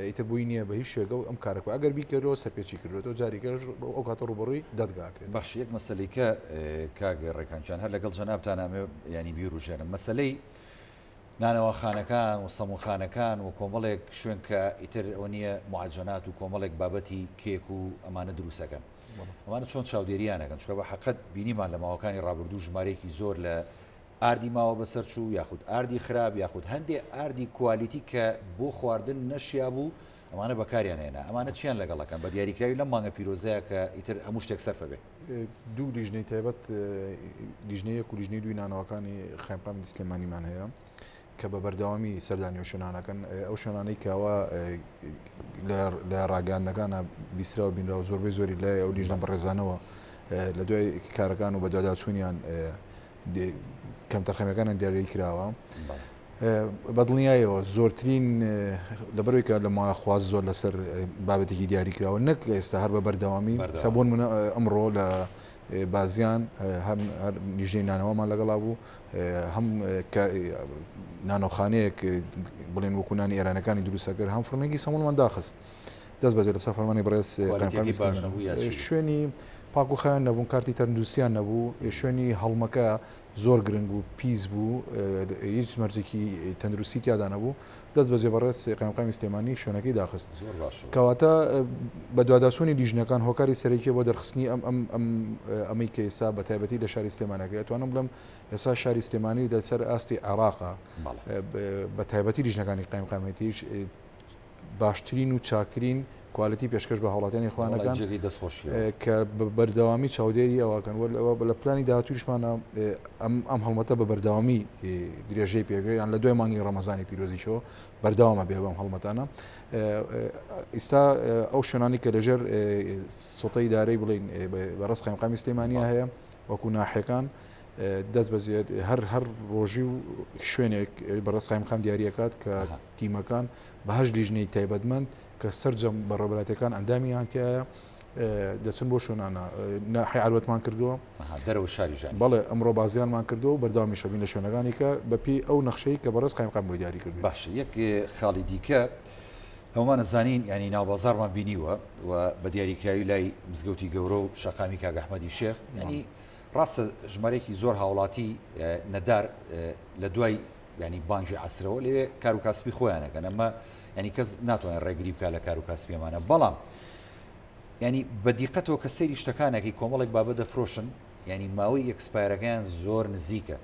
ئیتر بووی نییە بە هیچ شوێگە و ئەم کارەکە ئەگەر بیکەرەوە سەرپێکی کردێتەوە جاریکەش ئەو کاتە ڕوبەڕووی دەدگاکرێت باش یەک مەسلەیکە کاگە ڕێکانچیان هەر لەگەڵ جەنابتان ئەمێ ینی بیرروژێنم مەسلەی نانەوە خانەکان و سەموخانەکان و کۆمەڵێک شوێن کە ئیتر ئەوە نییە معجنات و کۆمەڵێک بابەتی کێک و ئەمانە دروستەکەن ئەمانە چۆن چاودێریانەکەن چکە بە حقت بینیمان لە ماوەکانی ڕابردوو ژمارەیەکی زۆر لە ئاردی ماوە بەسەر چوو یاخود ئاردی خراپ یاخود هەندێک ئاردی کوالیتی کە بۆ خواردن نەشیا بوو ئەمانە بەکاریان هێنا ئەمانە چیان لەگەڵەکەن بە دیاریکراوی لەم مانگە پیرۆزەیە کە ئیتر هەموو شتێک سەرفە بێ دوو لیژنەی تایبەت لیژنەیە و لیژنەی دوی نانەوەکانی خایمقامی سلێمانیمان هەیە کە بە بەردەوامی سەردانی و شوێنانەکەن ئەو شوێنانەی کاوە لە ڕاگەاندەکانە بیسراوە بینراوە زۆربەی زۆری لای ئەو لیژنە بەڕێزانەوە لە دوای کارەکان و بە دواداچوونیان کەم تەرخەمەکانیان دیاری کراوە بەدڵنیایەوە زۆرترین لەبەرەوەی کە لە ماخواز زۆر لەسەر بابەتێکی دیاری کراوە نەک ئێستا هەر بە بەردەوامی سەبوون منە ئەمڕۆ لە بازیان هەم نیژەی نانەوەمان لەگەڵا بوو هەم نانۆخانەیەک بڵێن وەکوونانی ئێرانەکانی دروستەکرد هەم فڕمێکی سەمونمان داخست دەست بەجێ لەسەر فەرمانی بەڕێز شوێنی پاکوخیان نەبوون کارتی تەندروستیان نەبوو شوێنی هەڵمەکە زۆر گرنگ و پیس بوو هیچ مەرجێکی تەندروستی تیادا نەبوو دەست بەجێ بەڕێز قایمقامی سلێمانی شوێنەکەی داخست کەواتە بە دواداسوونی لیژنەکان هۆکاری سەرەکی بۆ دەرخستنی ئەمەی کە ئێستا بە تایبەتی لە شاری سلێمانەکرێت توانم بڵم ئێستا شاری سلێمانی لەسەر ئاستی عێراقا بە تایبەتی لیژنەکانی قایمقامەتیش باشترین و چاکترین کوالیتی پێشکەش بە هاوڵاتیانی خوانەکان کە بەردەوامی چاودێری ئەوەکەن لە پلانی داهاتوویشمانە ئەم هەڵمەتە بە بەردەوامی درێژەی پێگەیان لە دوای مانگی ڕەمەزانی پیرۆزیشەوە بەردەوامە بێ بەم هەڵمەتانە ئێستا ئەو شوێنانی کە لەژێر سوتەی دارەی بڵین بەڕێز قایمقامی سلێمانیە هەیە وەکو ناحیەکان دەست بەجێت هەر ڕۆژی و شوێنێک بەڕێز قایمقام دیاریەکات کە تیمەکان بەهەش لیژنەی تایبەتمەند کە سەررجەم بە ڕێبەراتەکان ئەندامی هاانتیایە دەچن بۆ شوێنانە حیالوتمان کردووە دەرەوە شاریژان بەڵێ ئەمڕۆ بازیانمان کردو و بەردامی شەبین لە شوێنەکانی کە بەپی ئەو نەخشەی کە بەڕێز قایمقام بۆ دیاری کرد باش یەک خاڵی دیکە هەمومان زانین ینی ناوبازارمان بینیوە و بە دیاریکراوی لای مزگەوتی گەورە و شەقامی کاگ ئەحمەدی شێخ ینی ڕاستە ژمارەیەکی زۆر هاوڵاتی نەدار لە دوای ینی بانگی عسرەوە لێ کار و کاسبی خۆیانەکەن ئەمە ینی کەس ناتوانێت ڕێگری بکە لە کار و کاسبیەمانە بەڵام ینی بەدیقەتەوە کە سەیری شتەکانێکی کۆمەڵێک بابە دەفرۆشن ینی ماوەی ئەکسپایرەکەیان زۆر نزیکە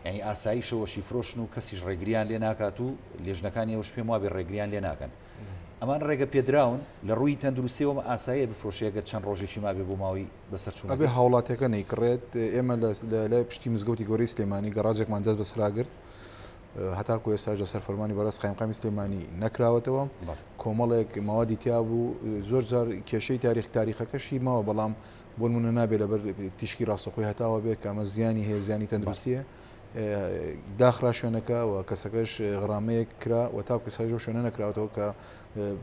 ینی ئاساییشەوەشی فرۆشن و کەسیش ڕێگریان لێ ناکات و لێژنەکانی ئەوش پێم وابێ ڕێگریان لێ ناکەن ئەمان ڕێگە پێدراون لە ڕووی تەندروستیەوەمە ئاساییە بفرۆشیەکە چەند ڕۆژێکی مابێ بۆ ماوەی بەسەرچوون ئەبێ هاوڵاتەکە نەیکڕێت ئێمە لە پشتی مزگەوتی گەورەی سلێمانی گەڕاجێکمان دەست بەسراگرت هەتاکو ئێستا لە سەرفەرمانی بەڕێز قایمقامی سلێمانی نەکراوەتەوە کۆمەڵێک ماوەدی تیا بوو زۆر جار کێشەی تاریخەکەشی ماوە بەڵام بۆ نمونە نابێت لەبەر تیشکی ڕاستەخۆی هەتاوە بێت کە ئەمە زیانی هەیە زیانی تەندروستیە داخرا شوێنەکە و کەسەکەش غرامەیەک کرا و تاکو ساژۆ شوێنە نەکراوەوە کە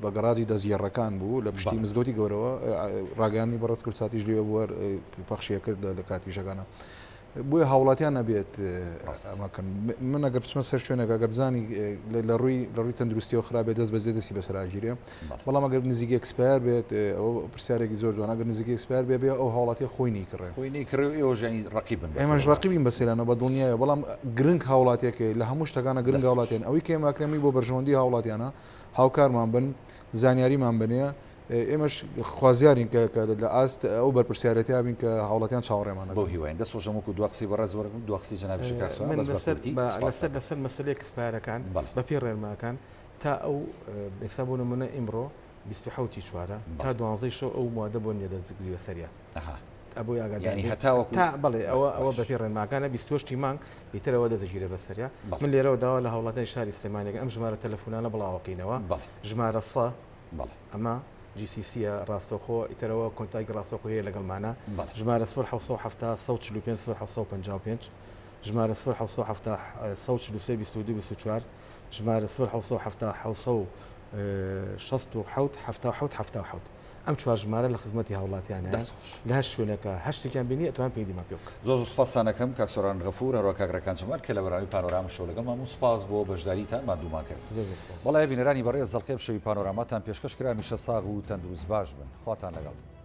بە گەڕاجی دەستگێڕەکان بوو لە پشتی مزگەوتی گەورەوە ڕاگەاندنی بەڕێز کرد ساتیش لێوە بووە پەخشیە کرد لە کاتیشەکانە بۆیە هاوڵاتیان نەبێت ئەمەکەن من ئەگەر بچمە سەر شوێنەکە گەرزانی لە ڕووی تەندروستیەوە خراپێت دەست بەجێ دەستی بەسەراگیرێ بەڵام ئەگەر نزیکی ئەکسپایر بێت ئەوە پرسیارێکی زۆر جوان ئەگەر نزیکی ئەکسپایر بێ ئەو هاوڵاتی خۆی نیکڕێ ئێمەش ڕقیبین بەسەرانە بە دڵنیایە بەڵام گرنگ هاوڵاتیەکەی لە هەموو شتەکانە گرنگ هاوڵاتیان ئەوەی کێماکرێمی بۆ بەرژەوەندی هاوڵاتیانە هاوکارمان بن زانیاریمان بنێ ئێمەش خوازیارین کە لە ئاست ئەو بەرپرسیارەتیا بین کە هاوڵاتیان چاوەڕێمانە بۆ هیواین دەسۆژەمەکو دوقسی بەڕێز وەرەگرم دوقسی جەنابی لەسەر مەسلەی کسپایرەکان بەپێ ڕێنماکان تا ئەو ئێستا بۆ نمونە ئیمڕۆ 27 چوارە تا 12 شەو ئەو مادە بۆ نێدەگریوە سەریە ئەبوو یاگە ینی هەتاوەکو تا بڵێ ئەوە بەپی ڕێنماکانە 28 مانگ ئیترەوە دەزەگیرە بەسەریا من لێرەوە داوا لە هەوڵاتانی شاری سلێمانێک ئەم ژمارە تەلەفۆنانە بڵاوەقینەوە ژمارە 100 ئەمە GCCە ڕاستەخۆ ئیترەوە کۆنتاکی ڕاستەخۆ هەیە لەگەڵمانە ژمارە 1970 ژمارە 1970 ژمارە 1970 ئەم چوار ژمارە لە خزمەتی هاوڵاتیانە لە هەر شوێنەکە هەر شتێکیان بینی ئەتوان پێی دیما پێ بکە زۆر سوپاسانەکەم کاکسۆران غەفور هەروە کاگڕەکان جەمال کە لە بەراوی پانۆراما شۆ لەگەڵمان سوپاس بۆ بەشداریتان مادوومان کرد بەڵای بینەرانی بەڕێز زەڵقێ شەوی پانۆراماتان پێشکەش کرا میشە ساغ و تەندروست باش بن خواتان لەگەڵ